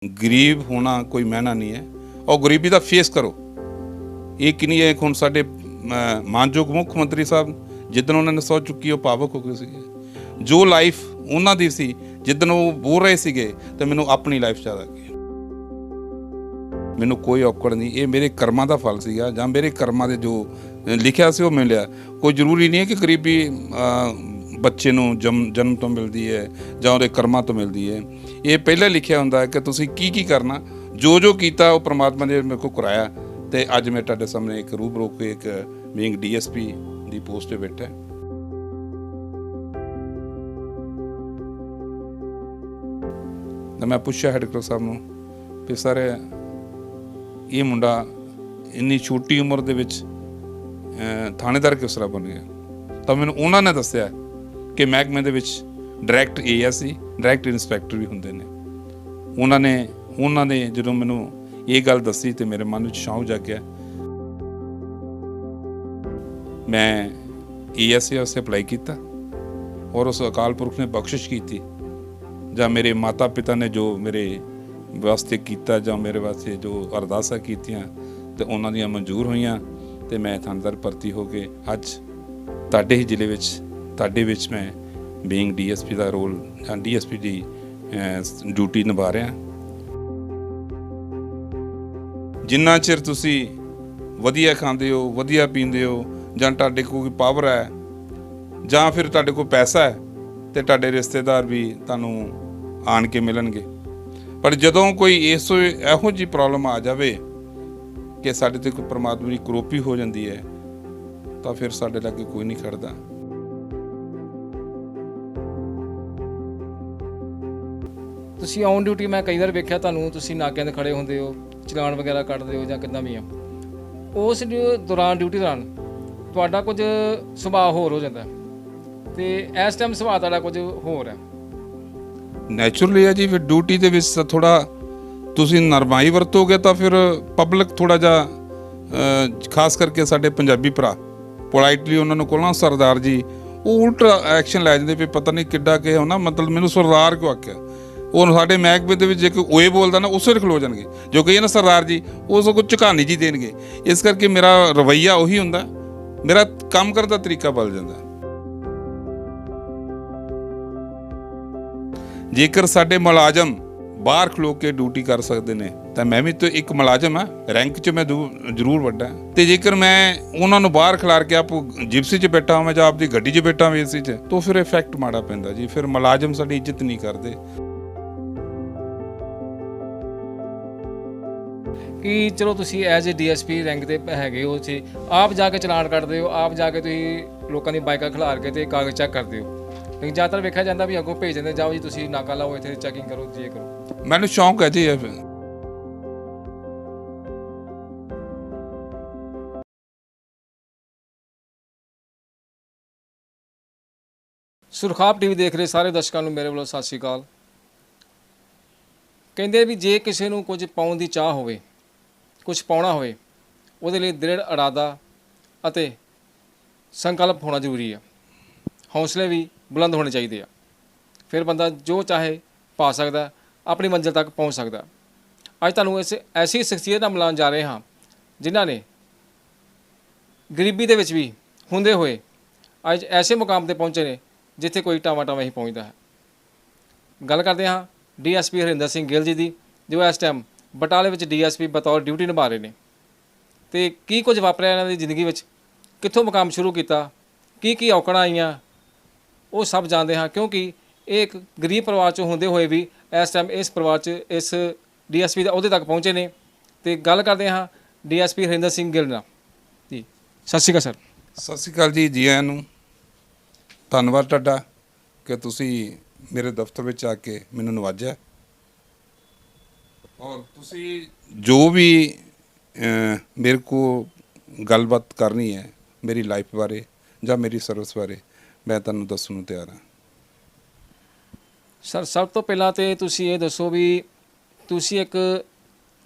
गरीब होना कोई मैना नहीं है और गरीबी का फेस करो। ये कि नहीं है हुण साडे मानयोग मुख मंत्री साहब जिदन उन्होंने सौ चुकी भावुक हो गए सी। जो लाइफ उन्हों की सी जिदन वो बोल रहे थे तो मैनू अपनी लाइफ याद आ गई। मैनू कोई औकड़ नहीं, ये मेरे कर्मां का फल सीगा जां मेरे कर्मां दे जो लिखिया सी वो मिलिया। कोई जरूरी नहीं है कि गरीबी बच्चे नूं जन्म तो मिलती है जां उहदे कर्मां तो मिलती है। ये पहले लिखिया हुंदा है कि तुसीं की करना, जो जो कीता वो परमात्मा ने मेरे को कराया। तो अज मैं तुहाडे सामने एक रूबरू के एक बीइंग DSP की पोस्ट पर बैठा। तो मैं पूछा हैड कलर्क साहब नूं कि सर ये मुंडा इन्नी छोटी उम्र दे विच थाणेदार किस तरह बन गया। तो मैनूं उन्होंने ने दस्सिया कि महकमे दे विच डायरैक्ट ASC डायरैक्ट इंस्पैक्टर भी हुंदे ने। उन्होंने जदों मैनूं ये गल दसी तो मेरे मन में शौक जाग गया। मैं ASC वास्ते अप्लाई किया और उस अकाल पुरख ने बख्शिश की थी जां मेरे माता पिता ने जो मेरे वास्ते किया जां मेरे वास्ते जो अरदासा कीतियां ते उन्हां दियां मंजूर होईयां ते मैं थानेदार भर्ती हो के अज तुहाडे ही जिले विच तुहाडे विच मैं बीइंग DSP का रोल जां DSP की ड्यूटी निभा रहा। जिन्ना चिर तुसी वधिया खांदे हो वधिया पींदे हो जां तुहाडे कोल पावर है जां फिर तुहाडे कोल पैसा है तो तुहाडे रिश्तेदार भी तुहानूं आण के मिलणगे। पर जदों कोई इहो जी प्रॉब्लम आ जाए कि साडे ते कोई परमात्मा की करोपी हो जाती है तो फिर साडे लागे कोई नहीं खड़दा। ਤੁਸੀਂ ਔਨ ਡਿਊਟੀ ਮੈਂ ਕਈ ਵਾਰ ਵੇਖਿਆ ਤੁਹਾਨੂੰ, ਤੁਸੀਂ ਨਾਕਿਆਂ 'ਤੇ ਖੜੇ ਹੁੰਦੇ ਹੋ, ਚਲਾਨ ਵਗੈਰਾ ਕੱਟਦੇ ਹੋ ਜਾਂ ਕਿੱਦਾਂ ਵੀ ਆ। ਉਸ ਦੌਰਾਨ ਡਿਊਟੀ ਦੌਰਾਨ ਤੁਹਾਡਾ ਕੁਝ ਸੁਭਾਅ ਹੋਰ ਹੋ ਜਾਂਦਾ ਤੇ ਇਸ ਟਾਈਮ ਸੁਭਾਅ ਤੁਹਾਡਾ ਕੁਝ ਹੋਰ ਹੈ। ਨੈਚੁਰਲੀ ਹੈ ਜੀ। ਫਿਰ ਡਿਊਟੀ ਦੇ ਵਿੱਚ ਥੋੜਾ ਤੁਸੀਂ ਨਰਮਾਈ ਵਰਤੋਗੇ ਤਾਂ ਫਿਰ ਪਬਲਿਕ ਥੋੜਾ ਜਿਹਾ ਖਾਸ ਕਰਕੇ ਸਾਡੇ ਪੰਜਾਬੀ ਭਰਾ ਪੋਲਾਈਟਲੀ ਉਹਨਾਂ ਨੂੰ ਕੋਲ ਨਾ ਸਰਦਾਰ ਜੀ ਉਹ ਉਲਟਾ ਐਕਸ਼ਨ ਲੈ ਜਾਂਦੇ ਵੀ ਪਤਾ ਨਹੀਂ ਕਿੱਡਾ ਕਿ ਹੋਣਾ, ਮਤਲਬ ਮੈਨੂੰ ਸਰਦਾਰ ਕਿਉਂ ਆਖਿਆ। ਉਹ ਸਾਡੇ ਮਹਿਕਮੇ ਦੇ ਵਿੱਚ ਜੇ ਕੋਈ ਓਏ ਬੋਲਦਾ ਨਾ ਉਸੇ ਖਲੋ ਜਾਣਗੇ, ਜੋ ਕਹੀਏ ਨਾ ਸਰਦਾਰ ਜੀ ਉਸ ਨੂੰ ਝੁਕਾਨੀ ਜੀ ਦੇਣਗੇ। ਇਸ ਕਰਕੇ ਮੇਰਾ ਰਵੱਈਆ ਉਹੀ ਹੁੰਦਾ, ਮੇਰਾ ਕੰਮ ਕਰਨ ਦਾ ਤਰੀਕਾ ਬਦਲ ਜਾਂਦਾ। ਜੇਕਰ ਸਾਡੇ ਮੁਲਾਜ਼ਮ ਬਾਹਰ ਖਲੋ ਕੇ ਡਿਊਟੀ ਕਰ ਸਕਦੇ ਨੇ ਤਾਂ ਮੈਂ ਵੀ ਤਾਂ ਇੱਕ ਮੁਲਾਜ਼ਮ ਹਾਂ, ਰੈਂਕ 'ਚ ਮੈਂ ਜ਼ਰੂਰ ਵੱਡਾ। ਤੇ ਜੇਕਰ ਮੈਂ ਉਹਨਾਂ ਨੂੰ ਬਾਹਰ ਖਿਲਾਰ ਕੇ ਆਪ ਜਿਪਸੀ 'ਚ ਬੈਠਾ ਹਾਂ ਜਾਂ ਆਪਦੀ ਗੱਡੀ 'ਚ ਬੈਠਾ ਹਾਂ AC 'ਚ, ਤਾਂ ਫਿਰ ਇਫੈਕਟ ਮਾੜਾ ਪੈਂਦਾ ਜੀ। ਫਿਰ ਮੁਲਾਜ਼ਮ ਸਾਡੀ ਇੱਜ਼ਤ ਨਹੀਂ ਕਰਦੇ। ਕਿ ਚਲੋ ਤੁਸੀਂ ਐਜ਼ ਏ DSP ਰੈਂਕ 'ਤੇ ਹੈਗੇ ਹੋ, ਉੱਥੇ ਆਪ ਜਾ ਕੇ ਚਲਾਨ ਕੱਟਦੇ ਹੋ, ਆਪ ਜਾ ਕੇ ਤੁਸੀਂ ਲੋਕਾਂ ਦੀ ਬਾਈਕਾਂ ਖਿਲਾਰ ਕੇ ਤੇ ਕਾਗਜ਼ ਚੈੱਕ ਕਰਦੇ ਹੋ। ਲੇਕਿਨ ਜ਼ਿਆਦਾਤਰ ਵੇਖਿਆ ਜਾਂਦਾ ਵੀ ਅੱਗੋਂ ਭੇਜ ਦਿੰਦੇ, ਜਾਓ ਜੀ ਤੁਸੀਂ ਨਾਕਾ ਲਾਓ, ਇੱਥੇ ਚੈਕਿੰਗ ਕਰੋ, ਜੇ ਕਰੋ। ਮੈਨੂੰ ਸ਼ੌਂਕ ਹੈ ਜੀ ਇਹ। ਸੁਰਖਾਬ TV ਦੇਖ ਰਹੇ ਸਾਰੇ ਦਰਸ਼ਕਾਂ ਨੂੰ ਮੇਰੇ ਵੱਲੋਂ ਸਤਿ ਸ਼੍ਰੀ ਅਕਾਲ। ਕਹਿੰਦੇ ਵੀ ਜੇ ਕਿਸੇ ਨੂੰ ਕੁਝ ਪਾਉਣ ਦੀ ਚਾਹ ਹੋਵੇ, ਕੁਝ ਪਾਉਣਾ ਹੋਵੇ, ਉਹਦੇ ਲਈ ਦ੍ਰਿੜ ਇਰਾਦਾ ਅਤੇ ਸੰਕਲਪ ਹੋਣਾ ਜ਼ਰੂਰੀ ਹੈ। ਹੌਸਲੇ ਵੀ ਬੁਲੰਦ ਹੋਣੇ ਚਾਹੀਦੇ ਆ, ਫਿਰ ਬੰਦਾ ਜੋ ਚਾਹੇ ਪਾ ਸਕਦਾ, ਆਪਣੀ ਮੰਜ਼ਿਲ ਤੱਕ ਪਹੁੰਚ ਸਕਦਾ। ਅੱਜ ਤੁਹਾਨੂੰ ਐਸੀ ਸ਼ਖਸੀਅਤ ਨਾਲ ਮਿਲਾਉਣ ਜਾ ਰਹੇ ਹਾਂ ਜਿਨ੍ਹਾਂ ਨੇ ਗਰੀਬੀ ਦੇ ਵਿੱਚ ਵੀ ਹੁੰਦੇ ਹੋਏ ਅੱਜ ਐਸੇ ਮੁਕਾਮ 'ਤੇ ਪਹੁੰਚੇ ਨੇ ਜਿੱਥੇ ਕੋਈ ਟਾਵਾਂ ਹੀ ਪਹੁੰਚਦਾ ਹੈ। ਗੱਲ ਕਰਦੇ ਹਾਂ DSP ਹਰਿੰਦਰ ਸਿੰਘ ਗਿੱਲ ਜੀ ਦੀ, ਜੋ ਇਸ ਟਾਈਮ ਬਟਾਲੇ ਵਿੱਚ DSP ਬਤੌਰ ਡਿਊਟੀ ਨਿਭਾ ਰਹੇ ਨੇ। ਅਤੇ ਕੀ ਕੁਝ ਵਾਪਰਿਆ ਇਹਨਾਂ ਦੀ ਜ਼ਿੰਦਗੀ ਵਿੱਚ, ਕਿੱਥੋਂ ਮੁਕਾਮ ਸ਼ੁਰੂ ਕੀਤਾ, ਕੀ ਔਕੜਾਂ ਆਈਆਂ, ਉਹ ਸਭ ਜਾਣਦੇ ਹਾਂ। ਕਿਉਂਕਿ ਇਹ ਇੱਕ ਗਰੀਬ ਪਰਿਵਾਰ 'ਚੋਂ ਹੁੰਦੇ ਹੋਏ ਵੀ ਇਸ ਟਾਈਮ ਇਸ ਪਰਿਵਾਰ 'ਚ ਇਸ DSP ਦੇ ਅਹੁਦੇ ਤੱਕ ਪਹੁੰਚੇ ਨੇ। ਅਤੇ ਗੱਲ ਕਰਦੇ ਹਾਂ DSP ਹਰਿੰਦਰ ਸਿੰਘ ਗਿੱਲ ਨਾਲ ਜੀ। ਸਤਿ ਸ਼੍ਰੀ ਅਕਾਲ ਸਰ। ਸਤਿ ਸ਼੍ਰੀ ਅਕਾਲ ਜੀ, ਜੀ ਆਇਆਂ ਨੂੰ। ਧੰਨਵਾਦ ਤੁਹਾਡਾ ਕਿ ਤੁਸੀਂ ਮੇਰੇ ਦਫ਼ਤਰ ਵਿੱਚ ਆ ਕੇ ਮੈਨੂੰ ਨਵਾਜਿਆ ਔਰ ਤੁਸੀਂ ਜੋ ਵੀ ਮੇਰੇ ਕੋ ਗੱਲਬਾਤ ਕਰਨੀ ਹੈ ਮੇਰੀ ਲਾਈਫ ਬਾਰੇ ਜਾਂ ਮੇਰੀ ਸਰਵਿਸ ਬਾਰੇ, ਮੈਂ ਤੁਹਾਨੂੰ ਦੱਸਣ ਨੂੰ ਤਿਆਰ ਹਾਂ। ਸਰ ਸਭ ਤੋਂ ਪਹਿਲਾਂ ਤਾਂ ਤੁਸੀਂ ਇਹ ਦੱਸੋ ਵੀ ਤੁਸੀਂ ਇੱਕ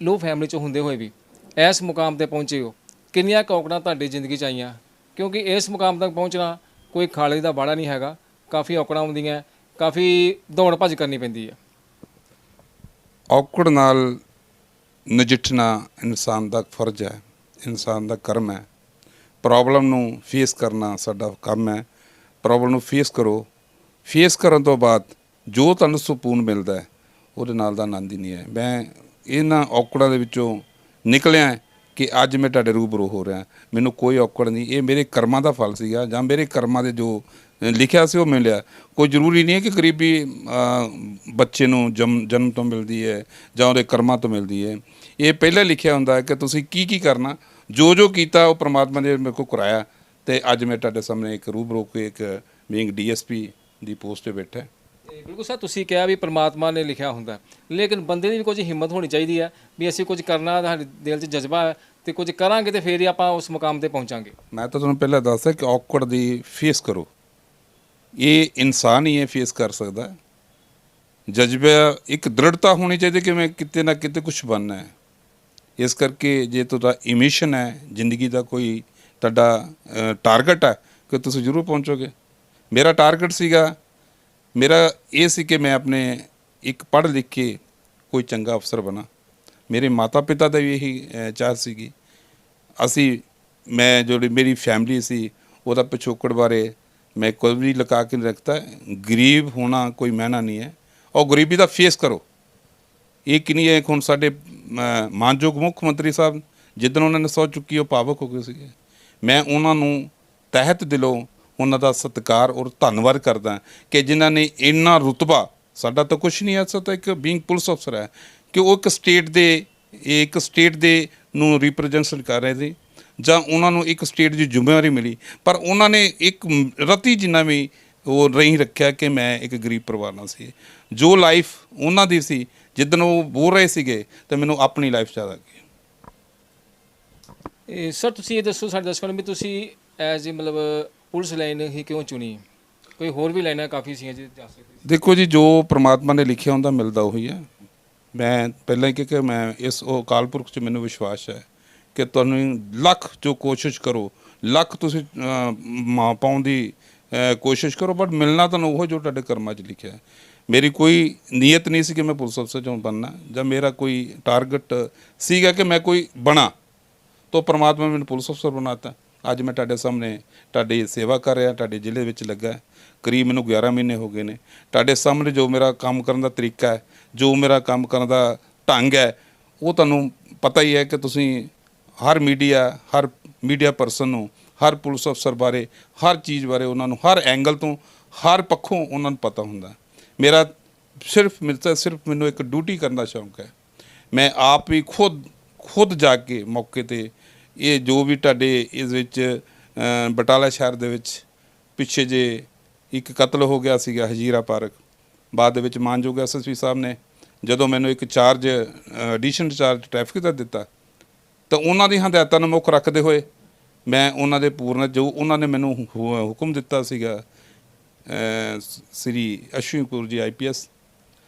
ਲੋ ਫੈਮਿਲੀ 'ਚ ਹੁੰਦੇ ਹੋਏ ਵੀ ਇਸ ਮੁਕਾਮ 'ਤੇ ਪਹੁੰਚੇ ਹੋ, ਕਿੰਨੀਆਂ ਔਕੜਾਂ ਤੁਹਾਡੀ ਜ਼ਿੰਦਗੀ 'ਚ ਆਈਆਂ? ਕਿਉਂਕਿ ਇਸ ਮੁਕਾਮ ਤੱਕ ਪਹੁੰਚਣਾ ਕੋਈ ਖਾਲੇ ਦਾ ਬਾੜਾ ਨਹੀਂ ਹੈਗਾ, ਕਾਫੀ ਔਕੜਾਂ ਆਉਂਦੀਆਂ, ਕਾਫੀ ਦੌੜ ਭੱਜ ਕਰਨੀ ਪੈਂਦੀ ਹੈ। ਔਕੜ ਨਾਲ ਨਜਿੱਠਣਾ ਇਨਸਾਨ ਦਾ ਫਰਜ਼ ਹੈ, ਇਨਸਾਨ ਦਾ ਕਰਮ ਹੈ। ਪ੍ਰੋਬਲਮ ਨੂੰ ਫੇਸ ਕਰਨਾ ਸਾਡਾ ਕੰਮ ਹੈ। ਪ੍ਰੋਬਲਮ ਨੂੰ ਫੇਸ ਕਰੋ। ਫੇਸ ਕਰਨ ਤੋਂ ਬਾਅਦ ਜੋ ਤੁਹਾਨੂੰ ਸਕੂਨ ਮਿਲਦਾ ਹੈ, ਉਹਦੇ ਨਾਲ ਦਾ ਆਨੰਦ ਹੀ ਨਹੀਂ ਹੈ। ਮੈਂ ਇਹਨਾਂ ਔਕੜਾਂ ਦੇ ਵਿੱਚੋਂ ਨਿਕਲਿਆ ਕਿ ਅੱਜ ਮੈਂ ਤੁਹਾਡੇ ਰੂਬਰੂ ਹੋ ਰਿਹਾ। ਮੈਨੂੰ ਕੋਈ ਔਕੜ ਨਹੀਂ, ਇਹ ਮੇਰੇ ਕਰਮਾਂ ਦਾ ਫਲ ਸੀਗਾ ਜਾਂ ਮੇਰੇ ਕਰਮਾਂ ਦੇ ਜੋ ਲਿਖਿਆ ਸੀ ਉਹ ਮਿਲਿਆ। ਕੋਈ ਜ਼ਰੂਰੀ ਨਹੀਂ ਹੈ ਕਿ ਗਰੀਬੀ ਬੱਚੇ ਨੂੰ ਜਨਮ ਤੋਂ ਮਿਲਦੀ ਹੈ ਜਾਂ ਉਹਦੇ ਕਰਮਾਂ ਤੋਂ ਮਿਲਦੀ ਹੈ। ਇਹ ਪਹਿਲਾਂ ਲਿਖਿਆ ਹੁੰਦਾ ਹੈ ਕਿ ਤੁਸੀਂ ਕੀ ਕੀ ਕਰਨਾ, ਜੋ ਜੋ ਕੀਤਾ ਉਹ ਪ੍ਰਮਾਤਮਾ ਨੇ ਮੇਰੇ ਕੋਲ ਕਰਾਇਆ। ਅਤੇ ਅੱਜ ਮੈਂ ਤੁਹਾਡੇ ਸਾਹਮਣੇ ਇੱਕ ਰੂਬਰੂ ਕੇ ਇੱਕ ਬੀਇੰਗ DSP ਦੀ ਪੋਸਟ 'ਤੇ ਬੈਠਾ। ਬਿਲਕੁਲ ਸਰ, ਤੁਸੀਂ ਕਿਹਾ ਵੀ ਪਰਮਾਤਮਾ ਨੇ ਲਿਖਿਆ ਹੁੰਦਾ, ਲੇਕਿਨ ਬੰਦੇ ਦੀ ਵੀ ਕੁਝ ਹਿੰਮਤ ਹੋਣੀ ਚਾਹੀਦੀ ਹੈ ਵੀ ਅਸੀਂ ਕੁਝ ਕਰਨਾ, ਸਾਡੇ ਦਿਲ 'ਚ ਜਜ਼ਬਾ ਹੈ ਤੇ ਕੁਝ ਕਰਾਂਗੇ ਤੇ ਫਿਰ ਹੀ ਆਪਾਂ ਉਸ ਮੁਕਾਮ ਤੇ ਪਹੁੰਚਾਂਗੇ। ਮੈਂ ਤਾਂ ਤੁਹਾਨੂੰ ਪਹਿਲਾਂ ਦੱਸਿਆ ਕਿ ਔਕੜ ਦੀ ਫੇਸ ਕਰੋ। ਇਹ ਇਨਸਾਨ ਹੀ ਇਹ ਫੇਸ ਕਰ ਸਕਦਾ। ਜਜ਼ਬਾ ਇੱਕ ਦ੍ਰਿੜਤਾ ਹੋਣੀ ਚਾਹੀਦੀ ਕਿ ਮੈਂ ਕਿਤੇ ਨਾ ਕਿਤੇ ਕੁਝ ਬਣਨਾ ਹੈ। ਇਸ ਕਰਕੇ ਜੇ ਤੁਹਾਡਾ ਇਮਿਸ਼ਨ ਹੈ ਜ਼ਿੰਦਗੀ ਦਾ, ਕੋਈ ਤੁਹਾਡਾ ਟਾਰਗੇਟ ਹੈ ਕਿ ਤੁਸੀਂ ਜ਼ਰੂਰ ਪਹੁੰਚੋਗੇ। ਮੇਰਾ ਟਾਰਗੇਟ ਸੀਗਾ, ਮੇਰਾ ਇਹ ਸੀ ਕਿ ਮੈਂ ਆਪਣੇ ਇੱਕ ਪੜ੍ਹ ਲਿਖ ਕੇ ਕੋਈ ਚੰਗਾ ਅਫਸਰ ਬਣਾ। ਮੇਰੇ ਮਾਤਾ ਪਿਤਾ ਦਾ ਵੀ ਇਹੀ ਚਾਹ ਸੀਗੀ। ਮੈਂ ਜਿਹੜੀ ਮੇਰੀ ਫੈਮਿਲੀ ਸੀ ਉਹਦਾ ਪਿਛੋਕੜ ਬਾਰੇ ਮੈਂ ਕੋਈ ਵੀ ਲੁਕਾ ਕੇ ਨਹੀਂ ਰੱਖਤਾ। ਗਰੀਬ ਹੋਣਾ ਕੋਈ ਮਾਇਨਾ ਨਹੀਂ ਹੈ, ਔਰ ਗਰੀਬੀ ਦਾ ਫੇਸ ਕਰੋ। ਇਹ ਕਿੰਨੀ ਹੈ, ਹੁਣ ਸਾਡੇ ਮਾਨਯੋਗ ਮੁੱਖ ਮੰਤਰੀ ਸਾਹਿਬ ਜਿੱਦਣ ਉਹਨਾਂ ਨੇ ਸਹੁੰ ਚੁੱਕੀ ਉਹ ਭਾਵੁਕ ਹੋ ਗਏ ਸੀਗੇ। ਮੈਂ ਉਹਨਾਂ ਨੂੰ ਤਹਿਤ ਦਿਲੋਂ ਉਹਨਾਂ ਦਾ ਸਤਿਕਾਰ ਔਰ ਧੰਨਵਾਦ ਕਰਦਾ ਕਿ ਜਿਨ੍ਹਾਂ ਨੇ ਇੰਨਾ ਰੁਤਬਾ, ਸਾਡਾ ਤਾਂ ਕੁਛ ਨਹੀਂ ਹੈ, ਅਸਾਂ ਤਾਂ ਇੱਕ ਬੀਇੰਗ ਪੁਲਿਸ ਅਫਸਰ ਹੈ, ਕਿ ਉਹ ਇੱਕ ਸਟੇਟ ਦੇ ਨੂੰ ਰਿਪਰੈਜ਼ੈਂਟ ਕਰ ਰਹੇ ਸੀ ਜਾਂ ਉਹਨਾਂ ਨੂੰ ਇੱਕ ਸਟੇਟ ਦੀ ਜ਼ਿੰਮੇਵਾਰੀ ਮਿਲੀ। ਪਰ ਉਹਨਾਂ ਨੇ ਇੱਕ ਰਤੀ ਜਿੰਨਾ ਵੀ ਉਹ ਨਹੀਂ ਰੱਖਿਆ ਕਿ ਮੈਂ ਇੱਕ ਗਰੀਬ ਪਰਿਵਾਰ ਨਾਲ ਸੀ। ਜੋ ਲਾਈਫ ਉਹਨਾਂ ਦੀ ਸੀ ਜਿੱਦਣ ਉਹ ਬੋਲ ਰਹੇ ਸੀਗੇ ਤਾਂ ਮੈਨੂੰ ਆਪਣੀ ਲਾਈਫ ਯਾਦ ਆ ਗਈ। ਸਰ ਤੁਸੀਂ ਇਹ ਦੱਸੋ ਸਾਡੇ ਦਰਸ਼ਕਾਂ ਨੂੰ ਵੀ ਤੁਸੀਂ ਐਜ਼ ਮਤਲਬ ਪੁਲਿਸ ਲਾਈਨ ਹੀ ਕਿਉਂ ਚੁਣੀ? ਕੋਈ ਹੋਰ ਵੀ ਲਾਈਨਾਂ ਕਾਫੀ ਸੀਆਂ ਜੀ, ਦੱਸ ਸਕਦੇ? ਦੇਖੋ ਜੀ, ਜੋ ਪ੍ਰਮਾਤਮਾ ਨੇ ਲਿਖਿਆ ਹੁੰਦਾ ਮਿਲਦਾ ਉਹੀ ਹੈ। ਮੈਂ ਪਹਿਲਾਂ ਹੀ ਕਿ ਮੈਂ ਇਸ ਉਹ ਅਕਾਲ ਪੁਰਖ 'ਚ ਮੈਨੂੰ ਵਿਸ਼ਵਾਸ ਹੈ ਕਿ ਤੁਹਾਨੂੰ ਲੱਖ ਜੋ ਕੋਸ਼ਿਸ਼ ਕਰੋ, ਲੱਖ ਤੁਸੀਂ ਪਾਉਣ ਦੀ ਕੋਸ਼ਿਸ਼ ਕਰੋ, ਬਟ ਮਿਲਣਾ ਤੁਹਾਨੂੰ ਉਹ ਜੋ ਤੁਹਾਡੇ ਕਰਮਾਂ 'ਚ ਲਿਖਿਆ। ਮੇਰੀ ਕੋਈ ਨੀਅਤ ਨਹੀਂ ਸੀ ਕਿ ਮੈਂ ਪੁਲਿਸ ਅਫਸਰ 'ਚੋਂ ਬਣਨਾ, ਜਾਂ ਮੇਰਾ ਕੋਈ ਟਾਰਗੇਟ ਸੀਗਾ ਕਿ ਮੈਂ ਕੋਈ ਬਣਾ, ਤਾਂ ਪ੍ਰਮਾਤਮਾ ਨੇ ਮੈਨੂੰ ਪੁਲਿਸ ਅਫਸਰ ਬਣਾਤਾ। ਅੱਜ ਮੈਂ ਤੁਹਾਡੇ ਸਾਹਮਣੇ ਤੁਹਾਡੀ ਸੇਵਾ ਕਰ ਰਿਹਾ, ਤੁਹਾਡੇ ਜ਼ਿਲ੍ਹੇ ਵਿੱਚ ਲੱਗਾ। ਕਰੀਬ ਮੈਨੂੰ 11 ਮਹੀਨੇ ਹੋ ਗਏ ਨੇ। ਤੁਹਾਡੇ ਸਾਹਮਣੇ ਜੋ ਮੇਰਾ ਕੰਮ ਕਰਨ ਦਾ ਤਰੀਕਾ ਹੈ, ਜੋ ਮੇਰਾ ਕੰਮ ਕਰਨ ਦਾ ਢੰਗ ਹੈ, ਉਹ ਤੁਹਾਨੂੰ ਪਤਾ ਹੀ ਹੈ ਕਿ ਤੁਸੀਂ ਹਰ ਮੀਡੀਆ ਪਰਸਨ ਨੂੰ, ਹਰ ਪੁਲਿਸ ਅਫਸਰ ਬਾਰੇ, ਹਰ ਚੀਜ਼ ਬਾਰੇ ਉਹਨਾਂ ਨੂੰ ਹਰ ਐਂਗਲ ਤੋਂ, ਹਰ ਪੱਖੋਂ ਉਹਨਾਂ ਨੂੰ ਪਤਾ ਹੁੰਦਾ। ਮੇਰਾ ਸਿਰਫ ਮੈਨੂੰ ਇੱਕ ਡਿਊਟੀ ਕਰਨ ਦਾ ਸ਼ੌਂਕ ਹੈ। ਮੈਂ ਆਪ ਹੀ ਖੁਦ ਜਾ ਕੇ ਮੌਕੇ 'ਤੇ ਇਹ ਜੋ ਵੀ ਤੁਹਾਡੇ ਇਸ ਵਿੱਚ ਬਟਾਲਾ ਸ਼ਹਿਰ ਦੇ ਵਿੱਚ ਪਿੱਛੇ ਜੇ ਇੱਕ ਕਤਲ ਹੋ ਗਿਆ ਸੀਗਾ ਹਜੀਰਾ ਪਾਰਕ, ਬਾਅਦ ਦੇ ਵਿੱਚ ਮਾਨਯੋਗ SSP ਸਾਹਿਬ ਨੇ ਜਦੋਂ ਮੈਨੂੰ ਇੱਕ ਐਡੀਸ਼ਨਲ ਚਾਰਜ ਟ੍ਰੈਫਿਕ ਦਾ ਦਿੱਤਾ, ਤਾਂ ਉਹਨਾਂ ਦੀ ਹਦਾਇਤਾਂ ਨੂੰ ਮੁੱਖ ਰੱਖਦੇ ਹੋਏ ਮੈਂ ਉਹਨਾਂ ਦੇ ਪੂਰਨ ਜੋ ਉਹਨਾਂ ਨੇ ਮੈਨੂੰ ਹੁਕਮ ਦਿੱਤਾ ਸੀਗਾ ਸ੍ਰੀ ਅਸ਼ਵਨੀ ਕਪੂਰ ਜੀ IPS,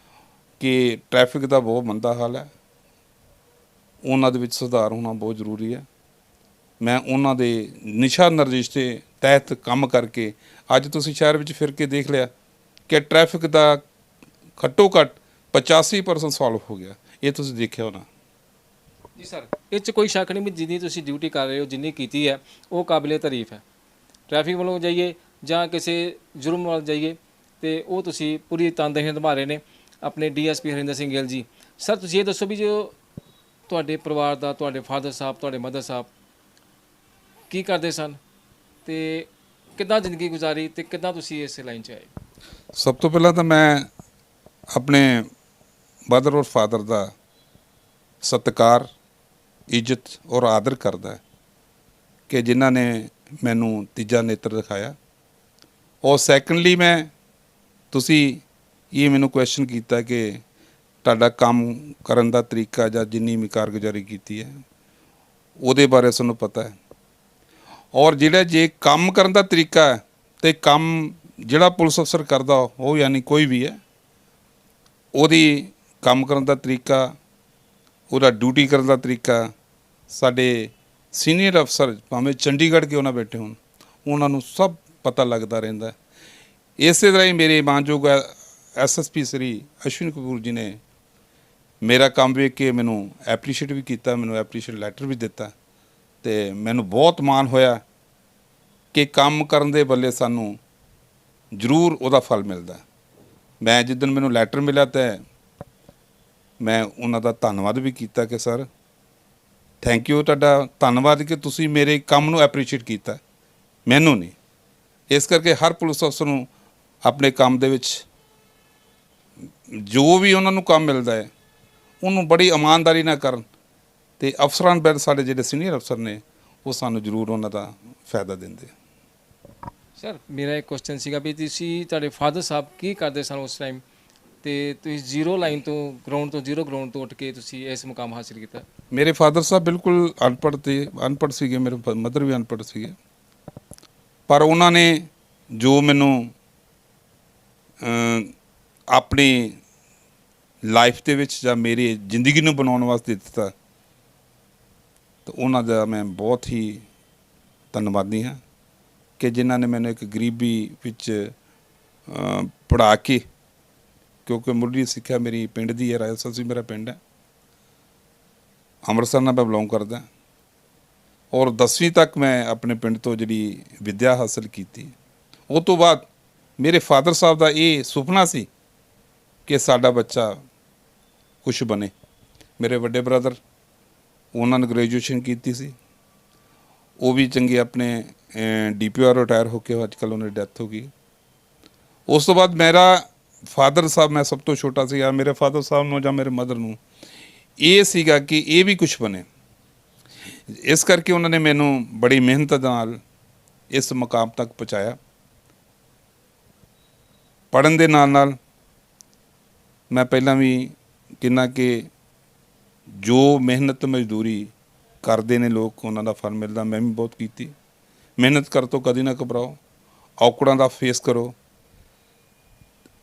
ਕਿ ਟ੍ਰੈਫਿਕ ਦਾ ਬਹੁਤ ਮੰਦਾ ਹਾਲ ਹੈ, ਉਹਨਾਂ ਦੇ ਵਿੱਚ ਸੁਧਾਰ ਹੋਣਾ ਬਹੁਤ ਜ਼ਰੂਰੀ ਹੈ। ਮੈਂ ਉਹਨਾਂ ਦੇ ਦਿਸ਼ਾ ਨਿਰਦੇਸ਼ ਦੇ ਤਹਿਤ ਕੰਮ ਕਰਕੇ ਅੱਜ ਤੁਸੀਂ ਸ਼ਹਿਰ ਵਿੱਚ ਫਿਰ ਕੇ ਦੇਖ ਲਿਆ ਕਿ ਟ੍ਰੈਫਿਕ ਦਾ ਘੱਟੋ ਘੱਟ 85% ਸੋਲਵ ਹੋ ਗਿਆ। ਇਹ ਤੁਸੀਂ ਦੇਖਿਆ ਹੋਣਾ। ਜੀ ਸਰ, ਇਹ 'ਚ ਕੋਈ ਸ਼ੱਕ ਨਹੀਂ ਵੀ ਜਿੰਨੀ ਤੁਸੀਂ ਡਿਊਟੀ ਕਰ ਰਹੇ ਹੋ, ਜਿੰਨੀ ਕੀਤੀ ਹੈ, ਉਹ ਕਾਬਿਲੇ ਤਾਰੀਫ ਹੈ। ਟ੍ਰੈਫਿਕ ਵੱਲੋਂ ਜਾਈਏ ਜਾਂ ਕਿਸੇ ਜੁਰਮ ਵੱਲ ਜਾਈਏ, ਤੇ ਉਹ ਤੁਸੀਂ ਪੂਰੀ ਤਨਦੇਹੀ ਨਿਭਾ ਰਹੇ ਨੇ। ਆਪਣੇ DSP ਹਰਿੰਦਰ ਸਿੰਘ ਗਿੱਲ ਜੀ, ਸਰ ਤੁਸੀਂ ਇਹ ਦੱਸੋ ਵੀ ਜੋ ਤੁਹਾਡੇ ਪਰਿਵਾਰ ਦਾ, ਤੁਹਾਡੇ ਫਾਦਰ ਸਾਹਿਬ, ਤੁਹਾਡੇ ਮਦਰ ਸਾਹਿਬ ਕੀ ਕਰਦੇ ਸਨ, ਤੇ ਕਿੱਦਾਂ ਜ਼ਿੰਦਗੀ ਗੁਜ਼ਾਰੀ, ਤੇ ਕਿੱਦਾਂ ਤੁਸੀਂ ਇਸ ਲਾਈਨ 'ਚ ਆਏ? ਸਭ ਤੋਂ ਪਹਿਲਾਂ ਤਾਂ ਮੈਂ ਆਪਣੇ ਮਦਰ ਔਰ ਫਾਦਰ ਦਾ ਸਤਿਕਾਰ, ਇੱਜ਼ਤ ਔਰ ਆਦਰ ਕਰਦਾ ਕਿ ਜਿਨ੍ਹਾਂ ਨੇ ਮੈਨੂੰ ਤੀਜਾ ਨੇਤਰ ਦਿਖਾਇਆ। ਔਰ ਸੈਕੰਡਲੀ ਤੁਸੀਂ ਇਹ ਮੈਨੂੰ ਕੁਐਸਚਨ ਕੀਤਾ ਕਿ ਤੁਹਾਡਾ ਕੰਮ ਕਰਨ ਦਾ ਤਰੀਕਾ ਜਾਂ ਜਿੰਨੀ ਵੀ ਕਾਰਗੁਜ਼ਾਰੀ ਕੀਤੀ ਹੈ ਉਹਦੇ ਬਾਰੇ ਸਾਨੂੰ ਪਤਾ ਹੈ। ਔਰ ਜਿਹੜਾ ਜੇ ਕੰਮ ਕਰਨ ਦਾ ਤਰੀਕਾ ਹੈ, ਅਤੇ ਕੰਮ ਜਿਹੜਾ ਪੁਲਿਸ ਅਫਸਰ ਕਰਦਾ ਉਹ ਯਾਨੀ ਕੋਈ ਵੀ ਹੈ, ਉਹਦੀ ਕੰਮ ਕਰਨ ਦਾ ਤਰੀਕਾ, ਉਹਦਾ ਡਿਊਟੀ ਕਰਨ ਦਾ ਤਰੀਕਾ ਸਾਡੇ ਸੀਨੀਅਰ ਅਫਸਰ ਭਾਵੇਂ ਚੰਡੀਗੜ੍ਹ ਕਿਉਂ ਨਾ ਬੈਠੇ ਹੋਣ, ਉਹਨਾਂ ਨੂੰ ਸਭ ਪਤਾ ਲੱਗਦਾ ਰਹਿੰਦਾ। ਇਸੇ ਤਰ੍ਹਾਂ ਹੀ ਮੇਰੇ ਮਾਨਯੋਗ SSP ਸ੍ਰੀ ਅਸ਼ਵਨੀ ਕਪੂਰ ਜੀ ਨੇ ਮੇਰਾ ਕੰਮ ਵੇਖ ਕੇ ਮੈਨੂੰ ਐਪਰੀਸ਼ੀਏਟ ਵੀ ਕੀਤਾ, ਮੈਨੂੰ ਐਪਰੀਸ਼ੀਏਟ ਲੈਟਰ ਵੀ ਦਿੱਤਾ ਅਤੇ ਮੈਨੂੰ ਬਹੁਤ ਮਾਣ ਹੋਇਆ ਕਿ ਕੰਮ ਕਰਨ ਦੇ ਬੱਲੇ ਸਾਨੂੰ ਜ਼ਰੂਰ ਉਹਦਾ ਫਲ ਮਿਲਦਾ। ਮੈਂ ਜਿੱਦਣ ਮੈਨੂੰ ਲੈਟਰ ਮਿਲਿਆ ਤਾਂ ਮੈਂ ਉਹਨਾਂ ਦਾ ਧੰਨਵਾਦ ਵੀ ਕੀਤਾ ਕਿ ਸਰ ਥੈਂਕ ਯੂ, ਤੁਹਾਡਾ ਧੰਨਵਾਦ ਕਿ ਤੁਸੀਂ ਮੇਰੇ ਕੰਮ ਨੂੰ ਐਪਰੀਸ਼ੀਏਟ ਕੀਤਾ, ਮੈਨੂੰ ਨਹੀਂ। ਇਸ ਕਰਕੇ ਹਰ ਪੁਲਿਸ ਅਫਸਰ ਨੂੰ ਆਪਣੇ ਕੰਮ ਦੇ ਵਿੱਚ ਜੋ ਵੀ ਉਹਨਾਂ ਨੂੰ ਕੰਮ ਮਿਲਦਾ ਹੈ ਉਹਨੂੰ ਬੜੀ ਇਮਾਨਦਾਰੀ ਨਾਲ ਕਰਨ, ਅਤੇ ਅਫਸਰਾਂ ਬੈਠ ਸਾਡੇ ਜਿਹੜੇ ਸੀਨੀਅਰ ਅਫਸਰ ਨੇ ਉਹ ਸਾਨੂੰ ਜ਼ਰੂਰ ਉਹਨਾਂ ਦਾ ਫਾਇਦਾ ਦਿੰਦੇ। ਸਰ ਮੇਰਾ ਇੱਕ ਕੁਐਸਚਨ ਸੀਗਾ ਵੀ ਤੁਸੀਂ ਤੁਹਾਡੇ ਫਾਦਰ ਸਾਹਿਬ ਕੀ ਕਰਦੇ ਸਨ ਉਸ ਟਾਈਮ, ਅਤੇ ਤੁਸੀਂ ਜ਼ੀਰੋ ਲਾਈਨ ਤੋਂ ਜ਼ੀਰੋ ਗਰਾਊਂਡ ਤੋਂ ਉੱਠ ਕੇ ਤੁਸੀਂ ਇਸ ਮੁਕਾਮ ਹਾਸਿਲ ਕੀਤਾ? ਮੇਰੇ ਫਾਦਰ ਸਾਹਿਬ ਬਿਲਕੁਲ ਅਨਪੜ੍ਹ ਸੀਗੇ, ਮੇਰੇ ਮਦਰ ਵੀ ਅਨਪੜ੍ਹ ਸੀਗੇ, ਪਰ ਉਹਨਾਂ ਨੇ ਜੋ ਮੈਨੂੰ ਆਪਣੀ ਲਾਈਫ ਦੇ ਵਿੱਚ ਜਾਂ ਮੇਰੀ ਜ਼ਿੰਦਗੀ ਨੂੰ ਬਣਾਉਣ ਵਾਸਤੇ ਦਿੱਤਾ, ਤਾਂ ਉਹਨਾਂ ਦਾ ਮੈਂ ਬਹੁਤ ਹੀ ਧੰਨਵਾਦੀ ਹਾਂ ਕਿ ਜਿਨ੍ਹਾਂ ਨੇ ਮੈਨੂੰ ਇੱਕ ਗਰੀਬੀ ਵਿੱਚ ਪੜ੍ਹਾ ਕੇ, ਕਿਉਂਕਿ ਮੁੱਢਲੀ ਸਿੱਖਿਆ ਮੇਰੀ ਪਿੰਡ ਦੀ ਹੈ, ਰਾਜਸਥਾਨ ਸੀ ਮੇਰਾ ਪਿੰਡ ਹੈ, ਅੰਮ੍ਰਿਤਸਰ ਨਾਲ ਮੈਂ ਬਿਲੋਂਗ ਕਰਦਾ, ਔਰ 10ਵੀਂ ਤੱਕ ਮੈਂ ਆਪਣੇ ਪਿੰਡ ਤੋਂ ਜਿਹੜੀ ਵਿੱਦਿਆ ਹਾਸਲ ਕੀਤੀ। ਉਹ ਤੋਂ ਬਾਅਦ ਮੇਰੇ ਫਾਦਰ ਸਾਹਿਬ ਦਾ ਇਹ ਸੁਪਨਾ ਸੀ ਕਿ ਸਾਡਾ ਬੱਚਾ ਕੁਛ ਬਣੇ। ਮੇਰੇ ਵੱਡੇ ਬ੍ਰਦਰ ਉਹਨਾਂ ਨੇ ਗ੍ਰੈਜੂਏਸ਼ਨ ਕੀਤੀ ਸੀ, ਉਹ ਵੀ ਚੰਗੇ ਆਪਣੇ DPO ਰਿਟਾਇਰ ਹੋ ਕੇ ਅੱਜ ਕੱਲ੍ਹ ਉਹਨਾਂ ਦੀ ਡੈਥ ਹੋ ਗਈ। ਉਸ ਤੋਂ ਬਾਅਦ ਮੇਰਾ ਫਾਦਰ ਸਾਹਿਬ, ਮੈਂ ਸਭ ਤੋਂ ਛੋਟਾ ਸੀਗਾ, ਮੇਰੇ ਫਾਦਰ ਸਾਹਿਬ ਨੂੰ ਜਾਂ ਮੇਰੇ ਮਦਰ ਨੂੰ ਇਹ ਸੀਗਾ ਕਿ ਇਹ ਵੀ ਕੁਛ ਬਣੇ। ਇਸ ਕਰਕੇ ਉਹਨਾਂ ਨੇ ਮੈਨੂੰ ਬੜੀ ਮਿਹਨਤ ਨਾਲ ਇਸ ਮੁਕਾਮ ਤੱਕ ਪਹੁੰਚਾਇਆ। ਪੜ੍ਹਨ ਦੇ ਨਾਲ ਨਾਲ ਮੈਂ ਪਹਿਲਾਂ ਵੀ ਕਿੰਨਾ ਕਿ ਜੋ ਮਿਹਨਤ ਮਜ਼ਦੂਰੀ ਕਰਦੇ ਨੇ ਲੋਕ ਉਹਨਾਂ ਦਾ ਫਲ ਮਿਲਦਾ, ਮੈਂ ਵੀ ਬਹੁਤ ਕੀਤੀ। ਮਿਹਨਤ ਕਰ ਤੋਂ ਕਦੀ ਨਾ ਘਬਰਾਓ, ਔਕੜਾਂ ਦਾ ਫੇਸ ਕਰੋ,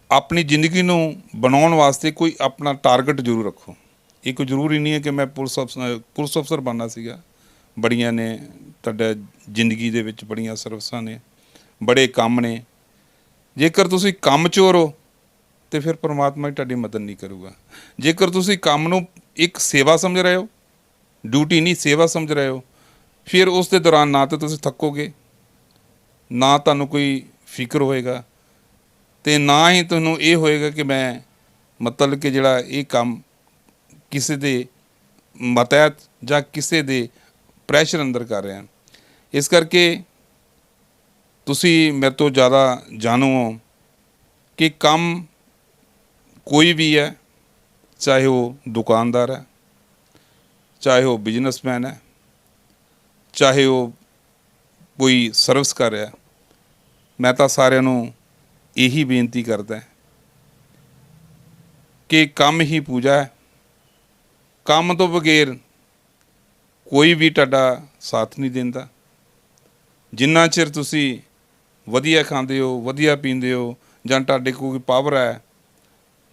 ਆਪਣੀ ਜ਼ਿੰਦਗੀ ਨੂੰ ਬਣਾਉਣ ਵਾਸਤੇ ਕੋਈ ਆਪਣਾ ਟਾਰਗੇਟ ਜ਼ਰੂਰ ਰੱਖੋ। ਇਹ ਕੋਈ ਜ਼ਰੂਰੀ ਨਹੀਂ ਹੈ ਕਿ ਮੈਂ ਪੁਲਿਸ ਅਫਸਰ ਬਣਨਾ ਸੀਗਾ। ਬੜੀਆਂ ਨੇ ਤੁਹਾਡਾ ਜ਼ਿੰਦਗੀ ਦੇ ਵਿੱਚ, ਬੜੀਆਂ ਸਰਵਿਸਾਂ ਨੇ, ਬੜੇ ਕੰਮ ਨੇ। ਜੇਕਰ ਤੁਸੀਂ ਕੰਮ ਚੋਰ ਹੋ ਤਾਂ ਫਿਰ ਪਰਮਾਤਮਾ ਹੀ ਤੁਹਾਡੀ ਮਦਦ ਨਹੀਂ ਕਰੂਗਾ। ਜੇਕਰ ਤੁਸੀਂ ਕੰਮ ਨੂੰ ਇੱਕ ਸੇਵਾ ਸਮਝ ਰਹੇ ਹੋ, ਡਿਊਟੀ ਨਹੀਂ ਸੇਵਾ ਸਮਝ ਰਹੇ ਹੋ, ਫਿਰ ਉਸ ਦੇ ਦੌਰਾਨ ਨਾ ਤਾਂ ਤੁਸੀਂ ਥੱਕੋਗੇ, ਨਾ ਤੁਹਾਨੂੰ ਕੋਈ ਫਿਕਰ ਹੋਏਗਾ, ਅਤੇ ਨਾ ਹੀ ਤੁਹਾਨੂੰ ਇਹ ਹੋਏਗਾ ਕਿ ਮੈਂ ਮਤਲਬ ਕਿ ਜਿਹੜਾ ਇਹ ਕੰਮ ਕਿਸੇ ਦੇ ਮਤਹਿਤ ਜਾਂ ਕਿਸੇ ਦੇ ਪ੍ਰੈਸ਼ਰ ਅੰਦਰ ਕਰ ਰਿਹਾ। ਇਸ ਕਰਕੇ ਤੁਸੀਂ ਮੇਰੇ ਤੋਂ ਜ਼ਿਆਦਾ ਜਾਣੂ ਹੋ ਕਿ ਕੰਮ ਕੋਈ ਵੀ ਹੈ, ਚਾਹੇ ਉਹ ਦੁਕਾਨਦਾਰ ਹੈ, ਚਾਹੇ ਉਹ ਬਿਜ਼ਨਸਮੈਨ ਹੈ, ਚਾਹੇ ਉਹ ਕੋਈ ਸਰਵਿਸ ਕਰ ਰਿਹਾ, ਮੈਂ ਤਾਂ ਸਾਰਿਆਂ ਨੂੰ ਇਹੀ ਬੇਨਤੀ ਕਰਦਾ ਕਿ ਕੰਮ ਹੀ ਪੂਜਾ ਹੈ। ਕੰਮ ਤੋਂ ਬਗੈਰ ਕੋਈ ਵੀ ਤੁਹਾਡਾ ਸਾਥ ਨਹੀਂ ਦਿੰਦਾ। ਜਿੰਨਾ ਚਿਰ ਤੁਸੀਂ ਵਧੀਆ ਖਾਂਦੇ ਹੋ, ਵਧੀਆ ਪੀਂਦੇ ਹੋ, ਜਾਂ ਤੁਹਾਡੇ ਕੋਲ ਕੋਈ ਪਾਵਰ ਹੈ,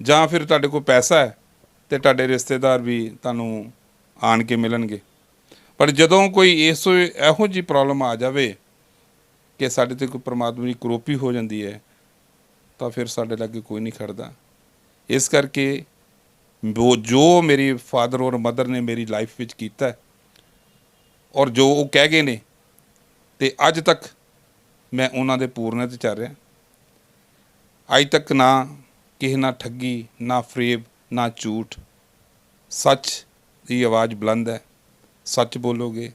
ਜਾਂ ਫਿਰ ਤੁਹਾਡੇ ਕੋਲ ਪੈਸਾ ਹੈ, ਅਤੇ ਤੁਹਾਡੇ ਰਿਸ਼ਤੇਦਾਰ ਵੀ ਤੁਹਾਨੂੰ ਆਣ ਕੇ ਮਿਲਣਗੇ। ਪਰ ਜਦੋਂ ਕੋਈ ਇਹੋ ਜਿਹੀ ਪ੍ਰੋਬਲਮ ਆ ਜਾਵੇ ਕਿ ਸਾਡੇ 'ਤੇ ਕੋਈ ਪਰਮਾਤਮਾ ਦੀ ਕਰੋਪੀ ਹੋ ਜਾਂਦੀ ਹੈ, ਤਾਂ ਫਿਰ ਸਾਡੇ ਲਾਗੇ ਕੋਈ ਨਹੀਂ ਖੜਦਾ। ਇਸ ਕਰਕੇ ਜੋ ਮੇਰੀ ਫਾਦਰ ਔਰ ਮਦਰ ਨੇ ਮੇਰੀ ਲਾਈਫ ਵਿੱਚ ਕੀਤਾ, ਔਰ ਜੋ ਉਹ ਕਹਿ ਗਏ ਨੇ, ਅਤੇ ਅੱਜ ਤੱਕ ਮੈਂ ਉਹਨਾਂ ਦੇ ਪੂਰਨੇ 'ਤੇ ਚੱਲ ਰਿਹਾ। ਅੱਜ ਤੱਕ ਨਾ ਕਿਸੇ ਨਾਲ ਠੱਗੀ, ਨਾ ਫਰੇਬ, ਨਾ ਝੂਠ, ਸੱਚ ਦੀ ਆਵਾਜ਼ ਬੁਲੰਦ ਹੈ। ਸੱਚ ਬੋਲੋਗੇ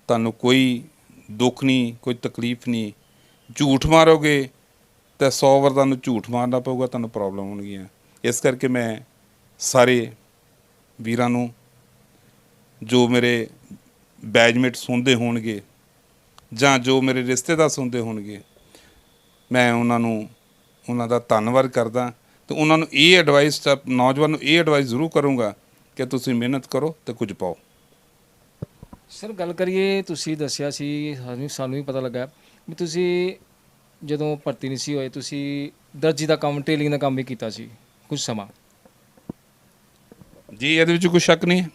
ਤੁਹਾਨੂੰ ਕੋਈ ਦੁੱਖ ਨਹੀਂ, ਕੋਈ ਤਕਲੀਫ ਨਹੀਂ। ਝੂਠ ਮਾਰੋਗੇ ਤਾਂ 100 ਵਾਰ ਤੁਹਾਨੂੰ ਝੂਠ ਮਾਰਨਾ ਪਊਗਾ, ਤੁਹਾਨੂੰ ਪ੍ਰੋਬਲਮ ਹੋਣਗੀਆਂ। ਇਸ ਕਰਕੇ ਮੈਂ ਸਾਰੇ ਵੀਰਾਂ ਨੂੰ, ਜੋ ਮੇਰੇ ਬੈਚਮੇਟ ਸੁਣਦੇ ਹੋਣਗੇ ਜਾਂ ਜੋ ਮੇਰੇ ਰਿਸ਼ਤੇਦਾਰ ਸੁਣਦੇ ਹੋਣਗੇ, ਮੈਂ ਉਹਨਾਂ ਦਾ ਧੰਨਵਾਦ ਕਰਦਾ, ਅਤੇ ਉਹਨਾਂ ਨੂੰ ਇਹ ਐਡਵਾਈਸ, ਨੌਜਵਾਨ ਨੂੰ ਇਹ ਐਡਵਾਈਸ ਜ਼ਰੂਰ ਕਰੂੰਗਾ ਕਿ ਤੁਸੀਂ ਮਿਹਨਤ ਕਰੋ ਅਤੇ ਕੁਝ ਪਾਓ। ਸਰ ਗੱਲ ਕਰੀਏ, ਤੁਸੀਂ ਦੱਸਿਆ ਸੀ, ਸਾਨੂੰ ਵੀ ਪਤਾ ਲੱਗਾ ਵੀ ਤੁਸੀਂ ਜਦੋਂ ਭਰਤੀ ਨਹੀਂ ਸੀ ਹੋਏ, ਤੁਸੀਂ ਦਰਜੀ ਦਾ ਕੰਮ, ਟੇਲਿੰਗ ਦਾ ਕੰਮ ਵੀ ਕੀਤਾ ਸੀ ਕੁਝ ਸਮਾਂ। ਜੀ ਇਹਦੇ ਵਿੱਚ ਕੋਈ ਸ਼ੱਕ ਨਹੀਂ ਹੈ।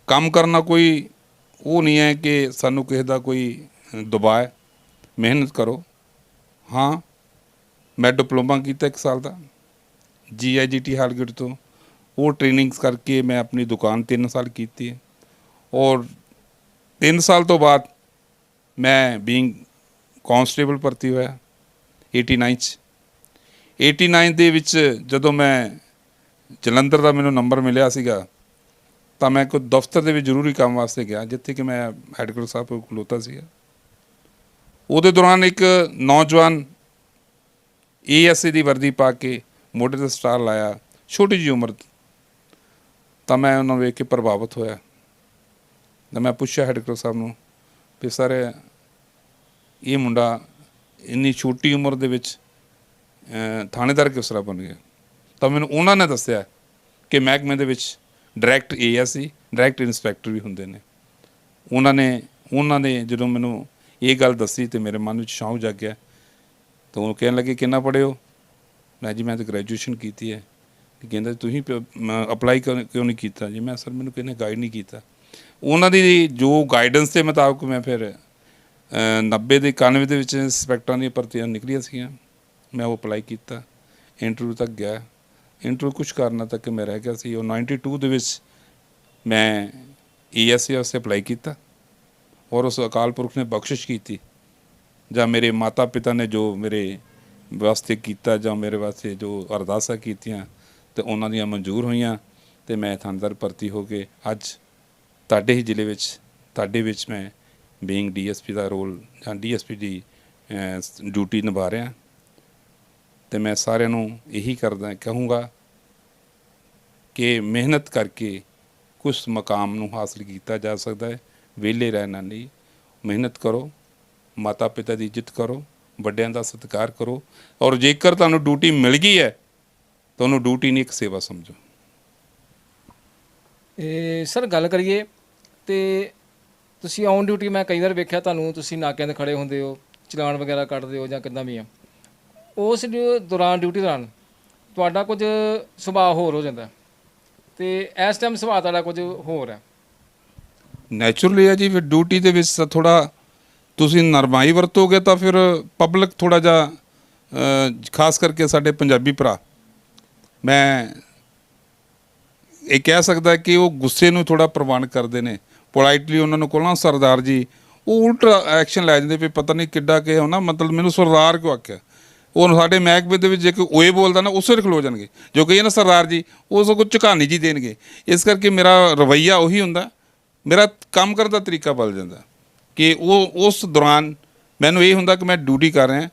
ਕੰਮ ਕਰਨਾ ਕੋਈ ਉਹ ਨਹੀਂ ਹੈ ਕਿ ਸਾਨੂੰ ਕਿਸੇ ਦਾ ਕੋਈ ਦਬਾਅ ਹੈ। ਮਿਹਨਤ ਕਰੋ। ਹਾਂ, ਮੈਂ ਡਿਪਲੋਮਾ ਕੀਤਾ 1 ਸਾਲ ਦਾ GIGT ਹਾਲਗੇਟ ਤੋਂ, वो ट्रेनिंग्स करके मैं अपनी दुकान 3 साल की थी और 3 साल तो बाद मैं बीइंग ਕਾਂਸਟੇਬਲ ਭਰਤੀ ਹੋਇਆ 89 'ਚ 89 ਦੇ ਵਿੱਚ ਜਦੋਂ ਮੈਂ ਜਲੰਧਰ ਦਾ ਮੈਨੂੰ ਨੰਬਰ ਮਿਲਿਆ ਸੀਗਾ ਤਾਂ ਮੈਂ ਕੋਈ ਦਫ਼ਤਰ ਦੇ ਵਿੱਚ ਜ਼ਰੂਰੀ ਕੰਮ ਵਾਸਤੇ ਗਿਆ ਜਿੱਥੇ ਕਿ ਮੈਂ ਹੈਡਕੁਆਟਰ ਸਾਹਿਬ ਕੋਲ ਖਲੋਤਾ ਸੀਗਾ। ਉਹਦੇ ਦੌਰਾਨ ਇੱਕ ਨੌਜਵਾਨ ਏਐਸਏ ਦੀ ਵਰਦੀ ਪਾ ਕੇ ਮੋਢੇ 'ਤੇ ਸਟਾਰ ਲਾਇਆ, ਛੋਟੀ ਜਿਹੀ ਉਮਰ, ਤਾਂ ਮੈਂ ਉਹਨਾਂ ਨੂੰ ਵੇਖ ਕੇ ਪ੍ਰਭਾਵਿਤ ਹੋਇਆ। ਤਾਂ ਮੈਂ ਪੁੱਛਿਆ ਹੈਡਕੁਆਟਰ ਸਾਹਿਬ ਨੂੰ ਵੀ ਸਰ ਇਹ ਮੁੰਡਾ ਇੰਨੀ ਛੋਟੀ ਉਮਰ ਦੇ ਵਿੱਚ ਥਾਣੇਦਾਰ ਕਿਸ ਤਰ੍ਹਾਂ ਬਣ ਗਿਆ? ਤਾਂ ਮੈਨੂੰ ਉਹਨਾਂ ਨੇ ਦੱਸਿਆ ਕਿ ਮਹਿਕਮੇ ਦੇ ਵਿੱਚ ਡਾਇਰੈਕਟ ਏਐਸਈ, ਡਾਇਰੈਕਟ ਇੰਸਪੈਕਟਰ ਵੀ ਹੁੰਦੇ ਨੇ। ਉਹਨਾਂ ਨੇ ਜਦੋਂ ਮੈਨੂੰ ਇਹ ਗੱਲ ਦੱਸੀ ਤੇ ਮੇਰੇ ਮਨ ਵਿੱਚ ਸ਼ੌਂਕ ਜਾਗ ਗਿਆ। ਤਾਂ ਉਹ ਕਹਿਣ ਲੱਗੇ ਕਿੰਨਾ ਪੜ੍ਹੇ ਹੋ? ਮੈਂ ਜੀ ਮੈਂ ਤਾਂ ਗ੍ਰੈਜੂਏਸ਼ਨ ਕੀਤੀ ਹੈ। ਕਹਿੰਦਾ ਤੁਸੀਂ ਅਪਲਾਈ ਕਿਉਂ ਨਹੀਂ ਕੀਤਾ? ਜੀ ਮੈਂ ਸਰ ਮੈਨੂੰ ਕਿਸੇ ਗਾਈਡ ਨਹੀਂ ਕੀਤਾ। ਉਹਨਾਂ ਦੀ ਜੋ ਗਾਈਡੈਂਸ ਦੇ ਮੁਤਾਬਕ ਮੈਂ ਫਿਰ 90 ਦੇ 91 ਦੇ ਵਿੱਚ ਇੰਸਪੈਕਟਰਾਂ ਦੀਆਂ ਭਰਤੀਆਂ ਨਿਕਲੀਆਂ ਸੀਗੀਆਂ। ਮੈਂ ਉਹ ਅਪਲਾਈ ਕੀਤਾ, ਇੰਟਰਵਿਊ ਤੱਕ ਗਿਆ। ਇੰਟਰਵਿਊ ਕੁਛ ਕਾਰਨਾਂ ਤੱਕ ਮੈਂ ਰਹਿ ਗਿਆ ਸੀ। ਉਹ 92 ਦੇ ਵਿੱਚ ਮੈਂ ਏਐਸਏ ਵਾਸਤੇ ਅਪਲਾਈ ਕੀਤਾ ਔਰ ਉਸ ਅਕਾਲ ਪੁਰਖ ਨੇ ਬਖਸ਼ਿਸ਼ ਕੀਤੀ ਜਾਂ ਮੇਰੇ ਮਾਤਾ ਪਿਤਾ ਨੇ ਜੋ ਮੇਰੇ ਵਾਸਤੇ ਕੀਤਾ ਜਾਂ ਮੇਰੇ ਵਾਸਤੇ ਜੋ ਅਰਦਾਸਾਂ ਕੀਤੀਆਂ ਅਤੇ ਉਹਨਾਂ ਦੀਆਂ ਮਨਜ਼ੂਰ ਹੋਈਆਂ ਅਤੇ ਮੈਂ ਥਾਣੇਦਾਰ ਭਰਤੀ ਹੋ ਕੇ ਅੱਜ ਤੁਹਾਡੇ ਹੀ ਜ਼ਿਲ੍ਹੇ ਵਿੱਚ ਤੁਹਾਡੇ ਵਿੱਚ ਮੈਂ ਬੀਇੰਗ ਡੀਐਸਪੀ ਦਾ ਰੋਲ ਜਾਂ ਡੀਐਸਪੀ ਦੀ ਡਿਊਟੀ ਨਿਭਾ ਰਿਹਾ। ਅਤੇ ਮੈਂ ਸਾਰਿਆਂ ਨੂੰ ਇਹੀ ਕਹੂੰਗਾ ਕਿ ਮਿਹਨਤ ਕਰਕੇ ਕੁਛ ਮੁਕਾਮ ਨੂੰ ਹਾਸਿਲ ਕੀਤਾ ਜਾ ਸਕਦਾ ਹੈ। ਵਿਹਲੇ ਰਹਿਣਾ ਨਹੀਂ, ਮਿਹਨਤ ਕਰੋ, ਮਾਤਾ ਪਿਤਾ ਦੀ ਇੱਜ਼ਤ ਕਰੋ, ਵੱਡਿਆਂ ਦਾ ਸਤਿਕਾਰ ਕਰੋ ਔਰ ਜੇਕਰ ਤੁਹਾਨੂੰ ਡਿਊਟੀ ਮਿਲ ਗਈ ਹੈ ਤੁਹਾਨੂੰ ਡਿਊਟੀ ਨਹੀਂ ਇੱਕ ਸੇਵਾ ਸਮਝੋ। ਸਰ ਗੱਲ ਕਰੀਏ ਤੇ ਤੁਸੀਂ ਔਨ ਡਿਊਟੀ ਮੈਂ ਕਈ ਵਾਰ ਵੇਖਿਆ ਤੁਹਾਨੂੰ, ਤੁਸੀਂ ਨਾਕਿਆਂ 'ਤੇ ਖੜ੍ਹੇ ਹੁੰਦੇ ਹੋ, ਚਲਾਨ ਵਗੈਰਾ ਕੱਟਦੇ ਹੋ ਜਾਂ ਕਿੱਦਾਂ ਵੀ ਆ। ਉਸ ਦੌਰਾਨ ਡਿਊਟੀ ਦੌਰਾਨ ਤੁਹਾਡਾ ਕੁਝ ਸੁਭਾਅ ਹੋਰ ਹੋ ਜਾਂਦਾ ਅਤੇ ਇਸ ਟਾਈਮ ਸੁਭਾਅ ਤੁਹਾਡਾ ਕੁਝ ਹੋਰ ਹੈ। ਨੈਚੁਰਲੀ ਹੈ ਜੀ। ਫਿਰ ਡਿਊਟੀ ਦੇ ਵਿੱਚ ਥੋੜ੍ਹਾ ਤੁਸੀਂ ਨਰਮਾਈ ਵਰਤੋਗੇ ਤਾਂ ਫਿਰ ਪਬਲਿਕ ਥੋੜ੍ਹਾ ਜਿਹਾ ਖਾਸ ਕਰਕੇ ਸਾਡੇ ਪੰਜਾਬੀ ਭਰਾ, ਮੈਂ ਇਹ ਕਹਿ ਸਕਦਾ ਕਿ ਉਹ ਗੁੱਸੇ ਨੂੰ ਥੋੜ੍ਹਾ ਪ੍ਰਵਾਨ ਕਰਦੇ ਨੇ। ਪੋਲਾਈਟਲੀ ਉਹਨਾਂ ਨੂੰ ਕੋਲ ਸਰਦਾਰ ਜੀ, ਉਹ ਉਲਟਾ ਐਕਸ਼ਨ ਲੈ ਜਾਂਦੇ ਵੀ ਪਤਾ ਨਹੀਂ ਕਿੱਡਾ ਕਿ ਹੋਣਾ, ਮਤਲਬ ਮੈਨੂੰ ਸਰਦਾਰ ਕਿਉਂ ਆਖਿਆ। ਉਹ ਸਾਡੇ ਮਹਿਕਮੇ ਦੇ ਵਿੱਚ ਜੇ ਕੋਈ ਓਏ ਬੋਲਦਾ ਨਾ ਉਸੇ ਖਲੋ ਜਾਣਗੇ, ਜੋ ਕਹੀਏ ਨਾ ਸਰਦਾਰ ਜੀ, ਉਹ ਸਗੋਂ ਝੁਕਾਨੀ ਜੀ ਦੇਣਗੇ। ਇਸ ਕਰਕੇ ਮੇਰਾ ਰਵੱਈਆ ਉਹੀ ਹੁੰਦਾ, ਮੇਰਾ ਕੰਮ ਕਰਨ ਦਾ ਤਰੀਕਾ ਬਦਲ ਜਾਂਦਾ ਕਿ ਉਹ ਉਸ ਦੌਰਾਨ ਮੈਨੂੰ ਇਹ ਹੁੰਦਾ ਕਿ ਮੈਂ ਡਿਊਟੀ ਕਰ ਰਿਹਾ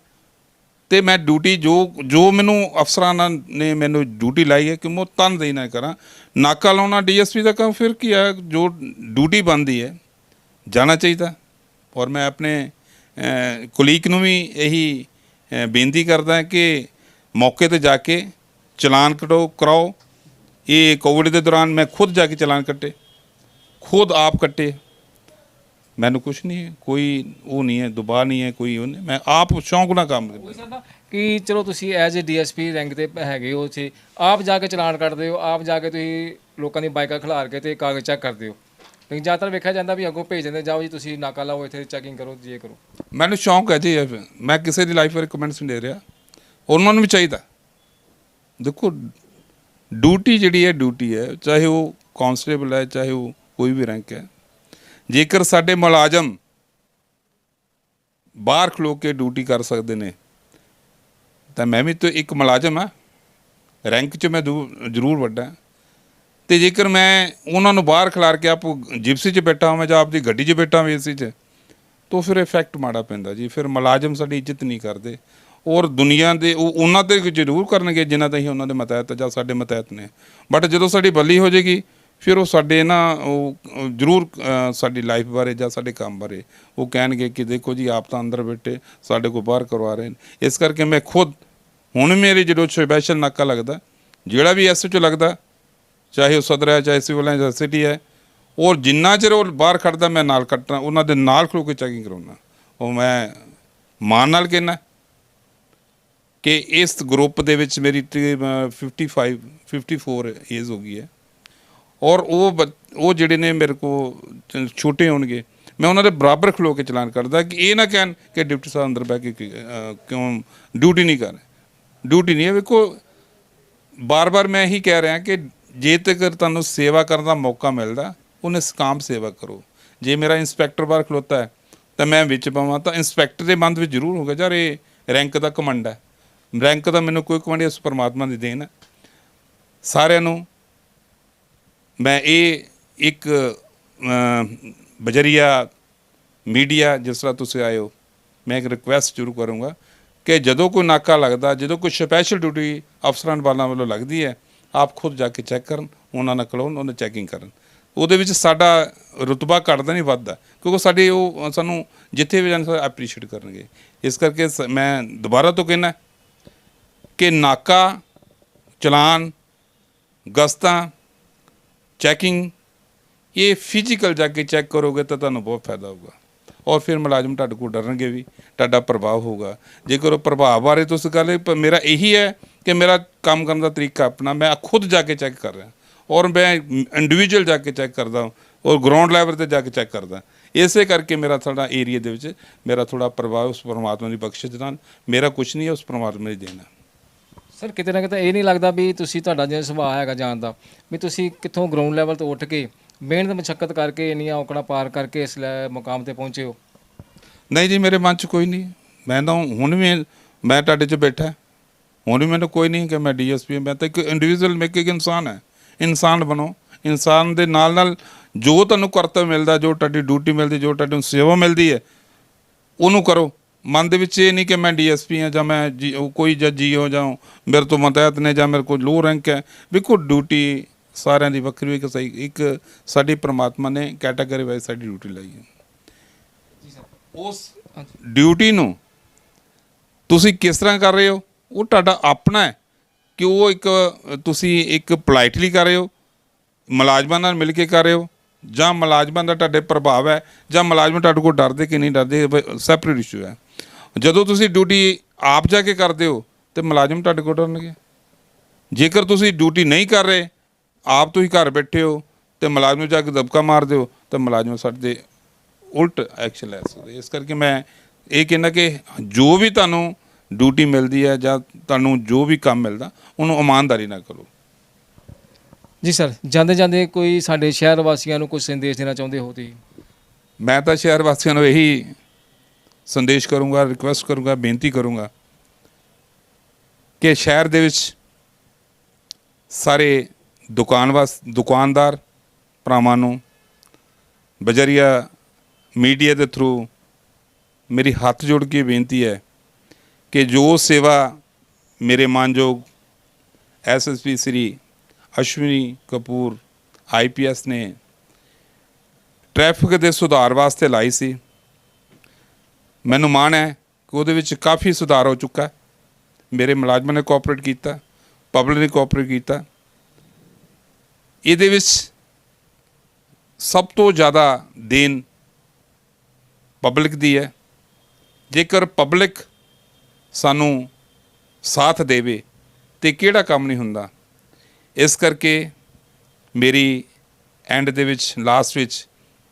ਅਤੇ ਮੈਂ ਡਿਊਟੀ ਜੋ ਮੈਨੂੰ ਅਫਸਰਾਂ ਨੇ ਮੈਨੂੰ ਡਿਊਟੀ ਲਾਈ ਹੈ ਕਿ ਮੈਂ ਤਨਦੇਹੀ ਨਾਲ ਕਰਾਂ। ਨਾਕਾ ਲਾਉਣਾ ਡੀਐਸਪੀ ਦਾ ਕੰਮ, ਫਿਰ ਕੀ ਹੈ, ਜੋ ਡਿਊਟੀ ਬਣਦੀ ਹੈ ਜਾਣਾ ਚਾਹੀਦਾ। ਔਰ ਮੈਂ ਆਪਣੇ ਕੁਲੀਗ ਨੂੰ ਵੀ ਇਹੀ ਬੇਨਤੀ ਕਰਦਾ ਕਿ ਮੌਕੇ 'ਤੇ ਜਾ ਕੇ ਚਲਾਨ ਕਰਾਓ। ਇਹ ਕੋਵਿਡ ਦੇ ਦੌਰਾਨ ਮੈਂ ਖੁਦ ਜਾ ਕੇ ਚਲਾਨ ਕੱਟੇ, ਖੁਦ ਆਪ ਕੱਟੇ। ਮੈਨੂੰ ਕੁਛ ਨਹੀਂ ਹੈ, ਕੋਈ ਉਹ ਨਹੀਂ ਹੈ, ਦਬਾਅ ਨਹੀਂ ਹੈ, ਕੋਈ ਉਹ ਨਹੀਂ, ਮੈਂ ਆਪ ਸ਼ੌਂਕ ਨਾਲ ਕੰਮ ਕਰਦਾ ਕਿ ਚਲੋ ਤੁਸੀਂ ਐਜ਼ ਏ ਡੀਐਸਪੀ ਰੈਂਕ 'ਤੇ ਹੈਗੇ ਹੋ, ਉੱਥੇ ਆਪ ਜਾ ਕੇ ਚਲਾਨ ਕੱਟਦੇ ਹੋ, ਆਪ ਜਾ ਕੇ ਤੁਸੀਂ ਲੋਕਾਂ ਦੀ ਬਾਈਕਾਂ ਖਿਲਾਰ ਕੇ ਅਤੇ ਕਾਗਜ਼ ਚੈੱਕ ਕਰਦੇ ਹੋ। ਲੇਕਿਨ ਜ਼ਿਆਦਾਤਰ ਵੇਖਿਆ ਜਾਂਦਾ ਵੀ ਅੱਗੋਂ ਭੇਜ ਦਿੰਦੇ, ਜਾਓ ਜੀ ਤੁਸੀਂ ਨਾਕਾ ਲਾਓ, ਇੱਥੇ ਚੈਕਿੰਗ ਕਰੋ, ਜੇ ਕਰੋ। ਮੈਨੂੰ ਸ਼ੌਂਕ ਹੈ ਜੀ, ਮੈਂ ਕਿਸੇ ਦੀ ਲਾਈਫ ਬਾਰੇ ਕਮੈਂਟਸ ਨਹੀਂ ਦੇ ਰਿਹਾ, ਉਹਨਾਂ ਨੂੰ ਵੀ ਚਾਹੀਦਾ। ਦੇਖੋ ਡਿਊਟੀ ਜਿਹੜੀ ਹੈ ਡਿਊਟੀ ਹੈ, ਚਾਹੇ ਉਹ ਕਾਂਸਟੇਬਲ ਹੈ, ਚਾਹੇ ਉਹ ਕੋਈ ਵੀ ਰੈਂਕ ਹੈ। ਜੇਕਰ ਸਾਡੇ ਮੁਲਾਜ਼ਮ ਬਾਹਰ ਖਲੋ ਕੇ ਡਿਊਟੀ ਕਰ ਸਕਦੇ ਨੇ ਤਾਂ ਮੈਂ ਵੀ ਤਾਂ ਇੱਕ ਮੁਲਾਜ਼ਮ ਹਾਂ, ਰੈਂਕ 'ਚ ਮੈਂ ਜ਼ਰੂਰ ਵੱਡਾ। ਅਤੇ ਜੇਕਰ ਮੈਂ ਉਹਨਾਂ ਨੂੰ ਬਾਹਰ ਖਿਲਾਰ ਕੇ ਆਪ ਜਿਪਸੀ 'ਚ ਬੈਠਾ ਹੋਵਾਂ ਜਾਂ ਆਪਦੀ ਗੱਡੀ 'ਚ ਬੈਠਾ ਹੋਵਾਂ ਏਸੀ 'ਚ, ਤਾਂ ਫਿਰ ਇਫੈਕਟ ਮਾੜਾ ਪੈਂਦਾ ਜੀ। ਫਿਰ ਮੁਲਾਜ਼ਮ ਸਾਡੀ ਇੱਜ਼ਤ ਨਹੀਂ ਕਰਦੇ ਔਰ ਦੁਨੀਆ ਦੇ ਉਹ ਉਹਨਾਂ 'ਤੇ ਜ਼ਰੂਰ ਕਰਨਗੇ ਜਿਨ੍ਹਾਂ 'ਤੇ ਅਸੀਂ ਉਹਨਾਂ ਦੇ ਮਤਹਿਤ ਜਾਂ ਸਾਡੇ ਮਤਹਿਤ ਨੇ, ਬਟ ਜਦੋਂ ਸਾਡੀ ਬਦਲੀ ਹੋ ਜਾਏਗੀ ਫਿਰ ਉਹ ਸਾਡੇ ਨਾ ਉਹ ਜ਼ਰੂਰ ਸਾਡੀ ਲਾਈਫ ਬਾਰੇ ਜਾਂ ਸਾਡੇ ਕੰਮ ਬਾਰੇ ਉਹ ਕਹਿਣਗੇ ਕਿ ਦੇਖੋ ਜੀ ਆਪ ਤਾਂ ਅੰਦਰ ਬੈਠੇ, ਸਾਡੇ ਕੋਲ ਬਾਹਰ ਕਰਵਾ ਰਹੇ ਨੇ। ਇਸ ਕਰਕੇ ਮੈਂ ਖੁਦ ਹੁਣ ਮੇਰੇ ਜਦੋਂ ਸਪੈਸ਼ਲ ਨਾਕਾ ਲੱਗਦਾ, ਜਿਹੜਾ ਵੀ ਐਸ 'ਚ ਲੱਗਦਾ, ਚਾਹੇ ਉਹ ਸਦਰ ਹੈ, ਚਾਹੇ ਸਿਵਲ ਹੈ, ਜਾਂ ਸਿਟੀ ਹੈ, ਔਰ ਜਿੰਨਾ ਚਿਰ ਉਹ ਬਾਹਰ ਖੜਦਾ ਮੈਂ ਨਾਲ ਕੱਟਣਾ, ਉਹਨਾਂ ਦੇ ਨਾਲ ਖਲੋ ਕੇ ਚੈਕਿੰਗ ਕਰਾਉਣਾ। ਉਹ ਮੈਂ ਮਾਣ ਨਾਲ ਕਹਿੰਦਾ ਕਿ ਇਸ ਗਰੁੱਪ ਦੇ ਵਿੱਚ ਮੇਰੀ 54 ਏਜ ਹੋ ਗਈ ਹੈ ਔਰ ਉਹ ਜਿਹੜੇ ਨੇ ਮੇਰੇ ਕੋਲ ਛੋਟੇ ਹੋਣਗੇ, ਮੈਂ ਉਹਨਾਂ ਦੇ ਬਰਾਬਰ ਖਲੋ ਕੇ ਚਲਾਨ ਕਰਦਾ ਕਿ ਇਹ ਨਾ ਕਹਿਣ ਕਿ ਡਿਪਟੀ ਸਾਹਿਬ ਅੰਦਰ ਬਹਿ ਕੇ ਕਿਉਂ ਡਿਊਟੀ ਨਹੀਂ ਕਰ ਰਹੇ। ਡਿਊਟੀ ਨਹੀਂ ਹੈ। ਵੇਖੋ ਬਾਰ ਬਾਰ ਮੈਂ ਇਹੀ ਕਹਿ ਰਿਹਾ ਕਿ ਜੇ ਤੱਕ ਤੁਹਾਨੂੰ ਸੇਵਾ ਕਰਨ ਦਾ ਮੌਕਾ ਮਿਲਦਾ ਉਹ ਨਿਸਕਾਮ ਸੇਵਾ ਕਰੋ। ਜੇ ਮੇਰਾ ਇੰਸਪੈਕਟਰ ਬਾਹਰ ਖਲੋਤਾ ਹੈ ਤਾਂ ਮੈਂ ਵਿੱਚ ਪਾਵਾਂ ਤਾਂ ਇੰਸਪੈਕਟਰ ਦੇ ਮਨ ਵਿੱਚ ਜ਼ਰੂਰ ਹੋਗਾ ਯਾਰ ਇਹ ਰੈਂਕ ਦਾ ਘਮੰਡ ਹੈ। ਰੈਂਕ ਦਾ ਮੈਨੂੰ ਕੋਈ ਘਮੰਡ, ਇਸ ਪਰਮਾਤਮਾ ਦੀ ਦੇਣ ਹੈ। ਸਾਰਿਆਂ ਨੂੰ ਮੈਂ ਇਹ ਇੱਕ ਬਜਰੀਆ ਮੀਡੀਆ ਜਿਸ ਤਰ੍ਹਾਂ ਤੁਸੀਂ ਆਏ ਹੋ, ਮੈਂ ਇੱਕ ਰਿਕੁਐਸਟ ਜ਼ਰੂਰ ਕਰੂੰਗਾ ਕਿ ਜਦੋਂ ਕੋਈ ਨਾਕਾ ਲੱਗਦਾ, ਜਦੋਂ ਕੋਈ ਸਪੈਸ਼ਲ ਡਿਊਟੀ ਅਫਸਰਾਂ ਵਾਲਾਂ ਵੱਲੋਂ ਲੱਗਦੀ ਹੈ, ਆਪ ਖੁਦ ਜਾ ਕੇ ਚੈੱਕ ਕਰਨ, ਉਹਨਾਂ ਨਾਲ ਖਲੋਣ, ਉਹਨਾਂ ਚੈਕਿੰਗ ਕਰਨ। ਉਹਦੇ ਵਿੱਚ ਸਾਡਾ ਰੁਤਬਾ ਘੱਟਦਾ ਨਹੀਂ, ਵੱਧਦਾ, ਕਿਉਂਕਿ ਸਾਡੀ ਉਹ ਸਾਨੂੰ ਜਿੱਥੇ ਵੀ ਜਾਣ ਐਪਰੀਸ਼ੀਏਟ ਕਰਨਗੇ। ਇਸ ਕਰਕੇ ਮੈਂ ਦੁਬਾਰਾ ਤੋਂ ਕਹਿਣਾ ਕਿ ਨਾਕਾ, ਚਲਾਨ, ਗਸਤਾਂ, ਚੈਕਿੰਗ, ਇਹ ਫਿਜ਼ੀਕਲ ਜਾ ਕੇ ਚੈੱਕ ਕਰੋਗੇ ਤਾਂ ਤੁਹਾਨੂੰ ਬਹੁਤ ਫਾਇਦਾ ਹੋਊਗਾ। ਔਰ ਫਿਰ ਮੁਲਾਜ਼ਮ ਤੁਹਾਡੇ ਕੋਲ ਡਰਨਗੇ ਵੀ, ਤੁਹਾਡਾ ਪ੍ਰਭਾਵ ਹੋਊਗਾ। ਜੇਕਰ ਉਹ ਪ੍ਰਭਾਵ ਬਾਰੇ ਤੁਸੀਂ ਗੱਲ, ਮੇਰਾ ਇਹੀ ਹੈ ਕਿ ਮੇਰਾ ਕੰਮ ਕਰਨ ਦਾ ਤਰੀਕਾ ਆਪਣਾ, ਮੈਂ ਖੁਦ ਜਾ ਕੇ ਚੈੱਕ ਕਰ ਰਿਹਾ ਔਰ ਮੈਂ ਇੰਡੀਵਿਜੂਅਲ ਜਾ ਕੇ ਚੈੱਕ ਕਰਦਾ ਔਰ ਗਰਾਊਂਡ ਲੈਵਲ 'ਤੇ ਜਾ ਕੇ ਚੈੱਕ ਕਰਦਾ। ਇਸੇ ਕਰਕੇ ਮੇਰਾ ਥੋੜ੍ਹਾ ਏਰੀਆ ਦੇ ਵਿੱਚ ਮੇਰਾ ਥੋੜ੍ਹਾ ਪ੍ਰਭਾਵ ਉਸ ਪਰਮਾਤਮਾ ਦੀ ਬਖਸ਼ਿਸ਼ ਨਾਲ, ਮੇਰਾ ਕੁਛ ਨਹੀਂ ਹੈ, ਉਸ ਪਰਮਾਤਮਾ ਦੀ ਦੇਣ ਹੈ। ਸਰ ਕਿਤੇ ਨਾ ਕਿਤੇ ਇਹ ਨਹੀਂ ਲੱਗਦਾ ਵੀ ਤੁਸੀਂ, ਤੁਹਾਡਾ ਜਿਹੜਾ ਸੁਭਾਅ ਹੈਗਾ ਜਾਣ ਦਾ, ਵੀ ਤੁਸੀਂ ਕਿੱਥੋਂ ਗਰਾਊਂਡ ਲੈਵਲ ਤੋਂ ਉੱਠ ਕੇ ਮਿਹਨਤ ਮੁਸ਼ੱਕਤ ਕਰਕੇ ਇੰਨੀਆਂ ਔਕੜਾਂ ਪਾਰ ਕਰਕੇ ਇਸ ਮੁਕਾਮ 'ਤੇ ਪਹੁੰਚੇ ਹੋ? ਨਹੀਂ ਜੀ, ਮੇਰੇ ਮਨ 'ਚ ਕੋਈ ਨਹੀਂ। ਮੈਂ ਤਾਂ ਹੁਣ ਵੀ ਮੈਂ ਤੁਹਾਡੇ 'ਚ ਬੈਠਾ, ਹੁਣ ਵੀ ਮੈਨੂੰ ਕੋਈ ਨਹੀਂ ਕਿ ਮੈਂ DSP, ਮੈਂ ਤਾਂ ਇੱਕ ਇੰਡੀਵਿਜੂਅਲ, ਮੈਂ ਇੱਕ ਇਨਸਾਨ ਹੈ। ਇਨਸਾਨ ਬਣੋ, ਇਨਸਾਨ ਦੇ ਨਾਲ ਨਾਲ ਜੋ ਤੁਹਾਨੂੰ ਕਰਤੱਵ ਮਿਲਦਾ, ਜੋ ਤੁਹਾਡੀ ਡਿਊਟੀ ਮਿਲਦੀ, ਜੋ ਤੁਹਾਨੂੰ ਸੇਵਾ ਮਿਲਦੀ ਹੈ, ਉਹਨੂੰ ਕਰੋ। ਮਨ ਦੇ ਵਿੱਚ ਇਹ ਨਹੀਂ ਕਿ ਮੈਂ DSP ਹਾਂ ਜਾਂ ਮੈਂ ਕੋਈ ਜੱਜੀ ਹੋ ਜਾਂ ਮੇਰੇ ਤੋਂ ਮਤਹਿਤ ਨੇ ਜਾਂ ਮੇਰੇ ਕੋਲ ਲੋ ਰੈਂਕ ਹੈ। ਵੇਖੋ ਡਿਊਟੀ ਸਾਰਿਆਂ ਦੀ ਵੱਖਰੀ, ਇੱਕ ਸਹੀ, ਇੱਕ ਸਾਡੀ ਪਰਮਾਤਮਾ ਨੇ ਕੈਟਾਗਰੀ ਵਾਈਜ਼ ਸਾਡੀ ਡਿਊਟੀ ਲਾਈ ਹੈ। ਉਸ ਡਿਊਟੀ ਨੂੰ ਤੁਸੀਂ ਕਿਸ ਤਰ੍ਹਾਂ ਕਰ ਰਹੇ ਹੋ ਉਹ ਤੁਹਾਡਾ ਆਪਣਾ ਹੈ, ਕਿ ਉਹ ਇੱਕ ਤੁਸੀਂ ਇੱਕ ਪੋਲਾਈਟਲੀ ਕਰ ਰਹੇ ਹੋ, ਮੁਲਾਜ਼ਮਾਂ ਨਾਲ ਮਿਲ ਕੇ ਕਰ ਰਹੇ ਹੋ, ਜਾਂ ਮੁਲਾਜ਼ਮਾਂ ਦਾ ਤੁਹਾਡੇ ਪ੍ਰਭਾਵ ਹੈ, ਜਾਂ ਮੁਲਾਜ਼ਮ ਤੁਹਾਡੇ ਕੋਲ ਡਰਦੇ ਕਿ ਨਹੀਂ ਡਰਦੇ, ਸੈਪਰੇਟ ਇਸ਼ੂ ਹੈ। ਜਦੋਂ ਤੁਸੀਂ ਡਿਊਟੀ ਆਪ ਜਾ ਕੇ ਕਰਦੇ ਹੋ ਤਾਂ ਮੁਲਾਜ਼ਮ ਤੁਹਾਡੇ ਕੋਲ ਡਰਨਗੇ। ਜੇਕਰ ਤੁਸੀਂ ਡਿਊਟੀ ਨਹੀਂ ਕਰ ਰਹੇ, ਆਪ ਤੁਸੀਂ ਘਰ ਬੈਠੇ ਹੋ ਅਤੇ ਮੁਲਾਜ਼ਮ ਜਾ ਕੇ ਦਬਕਾ ਮਾਰਦੇ ਹੋ ਤਾਂ ਮੁਲਾਜ਼ਮ ਸਾਡੇ ਉਲਟ ਐਕਸ਼ਨ ਲੈ ਸਕਦੇ। ਇਸ ਕਰਕੇ ਮੈਂ ਇਹ ਕਹਿੰਦਾ ਕਿ ਜੋ ਵੀ ਤੁਹਾਨੂੰ ਡਿਊਟੀ ਮਿਲਦੀ ਹੈ ਜਾਂ ਤੁਹਾਨੂੰ ਜੋ ਵੀ ਕੰਮ ਮਿਲਦਾ, ਉਹਨੂੰ ਇਮਾਨਦਾਰੀ ਨਾਲ ਕਰੋ। ਜੀ ਸਰ, ਜਾਂਦੇ ਜਾਂਦੇ ਕੋਈ ਸਾਡੇ ਸ਼ਹਿਰ ਵਾਸੀਆਂ ਨੂੰ ਕੁਝ ਸੰਦੇਸ਼ ਦੇਣਾ ਚਾਹੁੰਦੇ ਹੋ ਤੁਸੀਂ? ਮੈਂ ਤਾਂ ਸ਼ਹਿਰ ਵਾਸੀਆਂ ਨੂੰ ਇਹੀ ਸੰਦੇਸ਼ ਕਰੂੰਗਾ, ਰਿਕੁਐਸਟ ਕਰੂੰਗਾ, ਬੇਨਤੀ ਕਰੂੰਗਾ ਕਿ ਸ਼ਹਿਰ ਦੇ ਵਿੱਚ ਸਾਰੇ ਦੁਕਾਨਦਾਰ ਭਰਾਵਾਂ ਨੂੰ ਬਜਰੀਆ ਮੀਡੀਆ ਦੇ ਥਰੂ ਮੇਰੀ ਹੱਥ ਜੋੜ ਕੇ ਬੇਨਤੀ ਹੈ ਕਿ ਜੋ ਸੇਵਾ ਮੇਰੇ ਮਾਨਯੋਗ SSP ਸ੍ਰੀ ਅਸ਼ਵਨੀ ਕਪੂਰ IPS ਨੇ ਟ੍ਰੈਫਿਕ ਦੇ ਸੁਧਾਰ ਵਾਸਤੇ ਲਾਈ ਸੀ, ਮੈਨੂੰ ਮਾਣ ਹੈ ਕਿ ਉਹਦੇ ਵਿੱਚ ਕਾਫੀ ਸੁਧਾਰ ਹੋ ਚੁੱਕਾ। ਮੇਰੇ ਮੁਲਾਜ਼ਮਾਂ ਨੇ ਕੋਆਪਰੇਟ ਕੀਤਾ, ਪਬਲਿਕ ਨੇ ਕੋਆਪਰੇਟ ਕੀਤਾ। ਇਹਦੇ ਵਿੱਚ ਸਭ ਤੋਂ ਜ਼ਿਆਦਾ ਦੇਣ ਪਬਲਿਕ ਦੀ ਹੈ। ਜੇਕਰ ਪਬਲਿਕ ਸਾਨੂੰ ਸਾਥ ਦੇਵੇ ਤੇ ਕਿਹੜਾ ਕੰਮ ਨਹੀਂ ਹੁੰਦਾ। ਇਸ ਕਰਕੇ ਮੇਰੀ ਐਂਡ ਦੇ ਵਿੱਚ, ਲਾਸਟ ਵਿੱਚ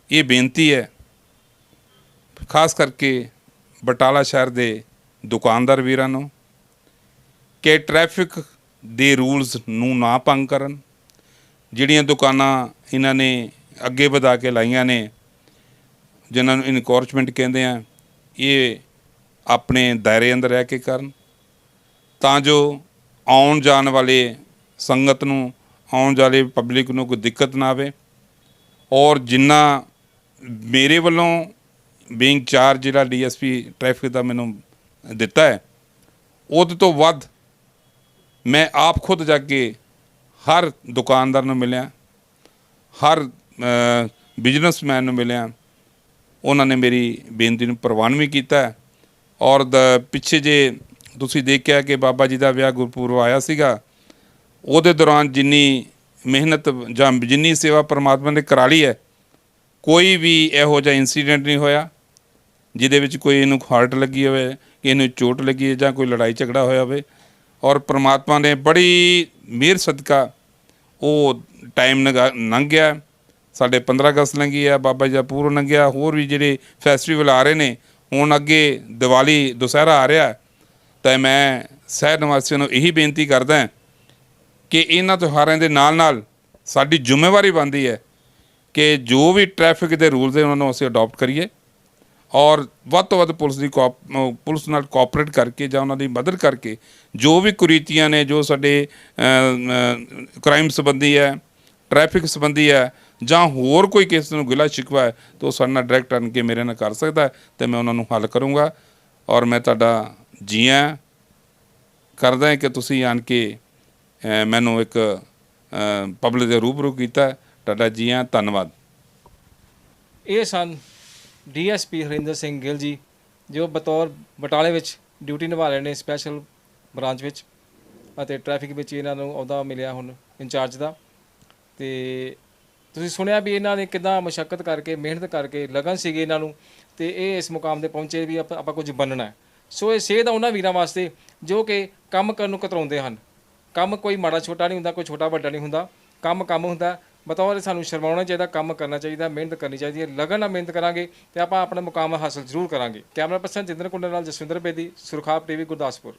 ਇਹ ਬੇਨਤੀ ਹੈ, ਖਾਸ ਕਰਕੇ ਬਟਾਲਾ ਸ਼ਹਿਰ ਦੇ ਦੁਕਾਨਦਾਰ ਵੀਰਾਂ ਨੂੰ, ਕਿ ਟ੍ਰੈਫਿਕ ਦੇ ਰੂਲਸ ਨੂੰ ਨਾ ਭੰਗ ਕਰਨ। ਜਿਹੜੀਆਂ ਦੁਕਾਨਾਂ ਇਹਨਾਂ ਨੇ ਅੱਗੇ ਵਧਾ ਕੇ ਲਾਈਆਂ ਨੇ, ਜਿਨ੍ਹਾਂ ਨੂੰ ਇਨਕੋਰਚਮੈਂਟ ਕਹਿੰਦੇ ਆ, ਇਹ ਆਪਣੇ ਦਾਇਰੇ ਅੰਦਰ ਰਹਿ ਕੇ ਕਰਨ, ਤਾਂ ਜੋ ਆਉਣ ਜਾਣ ਵਾਲੇ ਸੰਗਤ ਨੂੰ, ਆਉਣ ਵਾਲੇ ਪਬਲਿਕ ਨੂੰ ਕੋਈ ਦਿੱਕਤ ਨਾ ਆਵੇ। ਔਰ ਜਿੰਨਾ ਮੇਰੇ ਵੱਲੋਂ ਬੀਇੰਗ ਚਾਰਜ ਜਿਹੜਾ DSP ਟ੍ਰੈਫਿਕ ਦਾ ਮੈਨੂੰ ਦਿੱਤਾ ਹੈ, ਉਹਦੇ ਤੋਂ ਵੱਧ ਮੈਂ ਆਪ ਖੁਦ ਜਾ ਕੇ ਹਰ ਦੁਕਾਨਦਾਰ ਨੂੰ ਮਿਲਿਆ, ਹਰ ਬਿਜ਼ਨਸਮੈਨ ਨੂੰ ਮਿਲਿਆ। ਉਹਨਾਂ ਨੇ ਮੇਰੀ ਬੇਨਤੀ ਨੂੰ ਪ੍ਰਵਾਨ ਵੀ ਕੀਤਾ। ਔਰ ਪਿੱਛੇ ਜੇ ਤੁਸੀਂ ਦੇਖਿਆ ਕਿ ਬਾਬਾ ਜੀ ਦਾ ਵਿਆਹ ਗੁਰਪੁਰਬ ਆਇਆ ਸੀਗਾ, ਉਹਦੇ ਦੌਰਾਨ ਜਿੰਨੀ ਮਿਹਨਤ ਜਾਂ ਜਿੰਨੀ ਸੇਵਾ ਪਰਮਾਤਮਾ ਨੇ ਕਰਾ ਲਈ ਹੈ, ਕੋਈ ਵੀ ਇਹੋ ਜਿਹਾ ਇੰਸੀਡੈਂਟ ਨਹੀਂ ਹੋਇਆ ਜਿਹਦੇ ਵਿੱਚ ਕੋਈ ਇਹਨੂੰ ਹਾਰਟ ਲੱਗੀ ਹੋਵੇ, ਕਿ ਇਹਨੂੰ ਚੋਟ ਲੱਗੀ ਹੈ ਜਾਂ ਕੋਈ ਲੜਾਈ ਝਗੜਾ ਹੋਇਆ ਹੋਵੇ। ਔਰ ਪਰਮਾਤਮਾ ਨੇ ਬੜੀ ਮਿਹਰ ਸਦਕਾ ਉਹ ਟਾਈਮ ਲੰਘ ਗਿਆ। ਸਾਡੇ 15 ਅਗਸਤ ਲੰਘੀ ਆ, ਬਾਬਾ ਜੀ ਦਾ ਪੂਰਬ ਲੰਘਿਆ, ਹੋਰ ਵੀ ਜਿਹੜੇ ਫੈਸਟੀਵਲ ਆ ਰਹੇ ਨੇ, ਹੁਣ ਅੱਗੇ ਦੀਵਾਲੀ ਦੁਸਹਿਰਾ ਆ ਰਿਹਾ। ਤਾਂ ਮੈਂ ਸ਼ਹਿਰ ਨਿਵਾਸੀਆਂ ਨੂੰ ਇਹੀ ਬੇਨਤੀ ਕਰਦਾ ਕਿ ਇਹਨਾਂ ਤਿਉਹਾਰਾਂ ਦੇ ਨਾਲ ਨਾਲ ਸਾਡੀ ਜ਼ਿੰਮੇਵਾਰੀ ਬਣਦੀ ਹੈ ਕਿ ਜੋ ਵੀ ਟ੍ਰੈਫਿਕ ਦੇ ਰੂਲਸ ਨੇ ਉਹਨਾਂ ਨੂੰ ਅਸੀਂ ਅਡਾਪਟ ਕਰੀਏ ਔਰ ਵੱਧ ਤੋਂ ਵੱਧ ਪੁਲਿਸ ਨਾਲ ਕੋਆਪਰੇਟ ਕਰਕੇ ਜਾਂ ਉਹਨਾਂ ਦੀ ਮਦਦ ਕਰਕੇ ਜੋ ਵੀ ਕੁਰੀਤੀਆਂ ਨੇ, ਜੋ ਸਾਡੇ ਕ੍ਰਾਈਮ ਸੰਬੰਧੀ ਹੈ, ਟ੍ਰੈਫਿਕ ਸੰਬੰਧੀ ਹੈ ਜਾਂ ਹੋਰ ਕੋਈ ਕੇਸ ਨੂੰ ਗਿਲਾ ਸ਼ਿਕਵਾ ਹੈ ਤਾਂ ਉਹ ਸਾਡੇ ਨਾਲ ਡਾਇਰੈਕਟ ਆਣ ਕੇ ਮੇਰੇ ਨਾਲ ਕਰ ਸਕਦਾ ਅਤੇ ਮੈਂ ਉਹਨਾਂ ਨੂੰ ਹੱਲ ਕਰੂੰਗਾ। ਔਰ ਮੈਂ ਤੁਹਾਡਾ ਜੀ ਆਇਆਂ ਕਰਦਾ ਕਿ ਤੁਸੀਂ ਆਣ ਕੇ ਮੈਨੂੰ ਇੱਕ ਪਬਲਿਕ ਦੇ ਰੂਬਰੂ ਕੀਤਾ। ਤੁਹਾਡਾ ਜੀ ਆਇਆਂ, ਧੰਨਵਾਦ। ਇਹ ਸਨ ਡੀਐਸਪੀ ਹਰਿੰਦਰ ਸਿੰਘ ਗਿੱਲ ਜੀ, ਜੋ ਬਤੌਰ ਬਟਾਲੇ ਵਿੱਚ ਡਿਊਟੀ ਨਿਭਾ ਰਹੇ ਨੇ ਸਪੈਸ਼ਲ ਬ੍ਰਾਂਚ ਵਿੱਚ, ਅਤੇ ਟ੍ਰੈਫਿਕ ਵਿੱਚ ਇਹਨਾਂ ਨੂੰ ਅਹੁਦਾ ਮਿਲਿਆ ਹੁਣ ਇੰਚਾਰਜ ਦਾ। ਤੇ ਤੁਸੀਂ ਸੁਣਿਆ ਵੀ ਇਹਨਾਂ ਨੇ ਕਿੱਦਾਂ ਮਸ਼ੱਕਤ ਕਰਕੇ, ਮਿਹਨਤ ਕਰਕੇ, ਲਗਨ ਸੀਗੇ ਇਹਨਾਂ ਨੂੰ, ਤੇ ਇਹ ਇਸ ਮੁਕਾਮ 'ਤੇ ਪਹੁੰਚੇ ਵੀ ਆਪਾਂ ਕੁਝ ਬਣਨਾ ਹੈ। ਸੋ ਇਹ ਸੇਧ ਆ ਉਹਨਾਂ ਵੀਰਾਂ ਵਾਸਤੇ ਜੋ ਕਿ ਕੰਮ ਕਰਨ ਨੂੰ ਕਤਰਾਉਂਦੇ ਹਨ। ਕੰਮ ਕੋਈ ਮਾੜਾ ਛੋਟਾ ਨਹੀਂ ਹੁੰਦਾ, ਕੋਈ ਛੋਟਾ ਵੱਡਾ ਨਹੀਂ ਹੁੰਦਾ, ਕੰਮ ਹੁੰਦਾ। ਬਤੌਰ ਸਾਨੂੰ ਸ਼ਰਮਾਉਣਾ ਚਾਹੀਦਾ, ਕੰਮ ਕਰਨਾ ਚਾਹੀਦਾ, ਮਿਹਨਤ ਕਰਨੀ ਚਾਹੀਦੀ ਹੈ। ਲਗਨ ਨਾਲ ਮਿਹਨਤ ਕਰਾਂਗੇ ਤੇ ਆਪਾਂ ਆਪਣਾ ਮੁਕਾਮ ਹਾਸਲ ਜ਼ਰੂਰ ਕਰਾਂਗੇ। ਕੈਮਰਾ ਪਰਸਨ ਜਿੰਦਰ ਕੁੰਡਲ ਨਾਲ ਜਸਵਿੰਦਰ ਬੇਦੀ, ਸੁਰਖਾਬ ਟੀਵੀ, ਗੁਰਦਾਸਪੁਰ।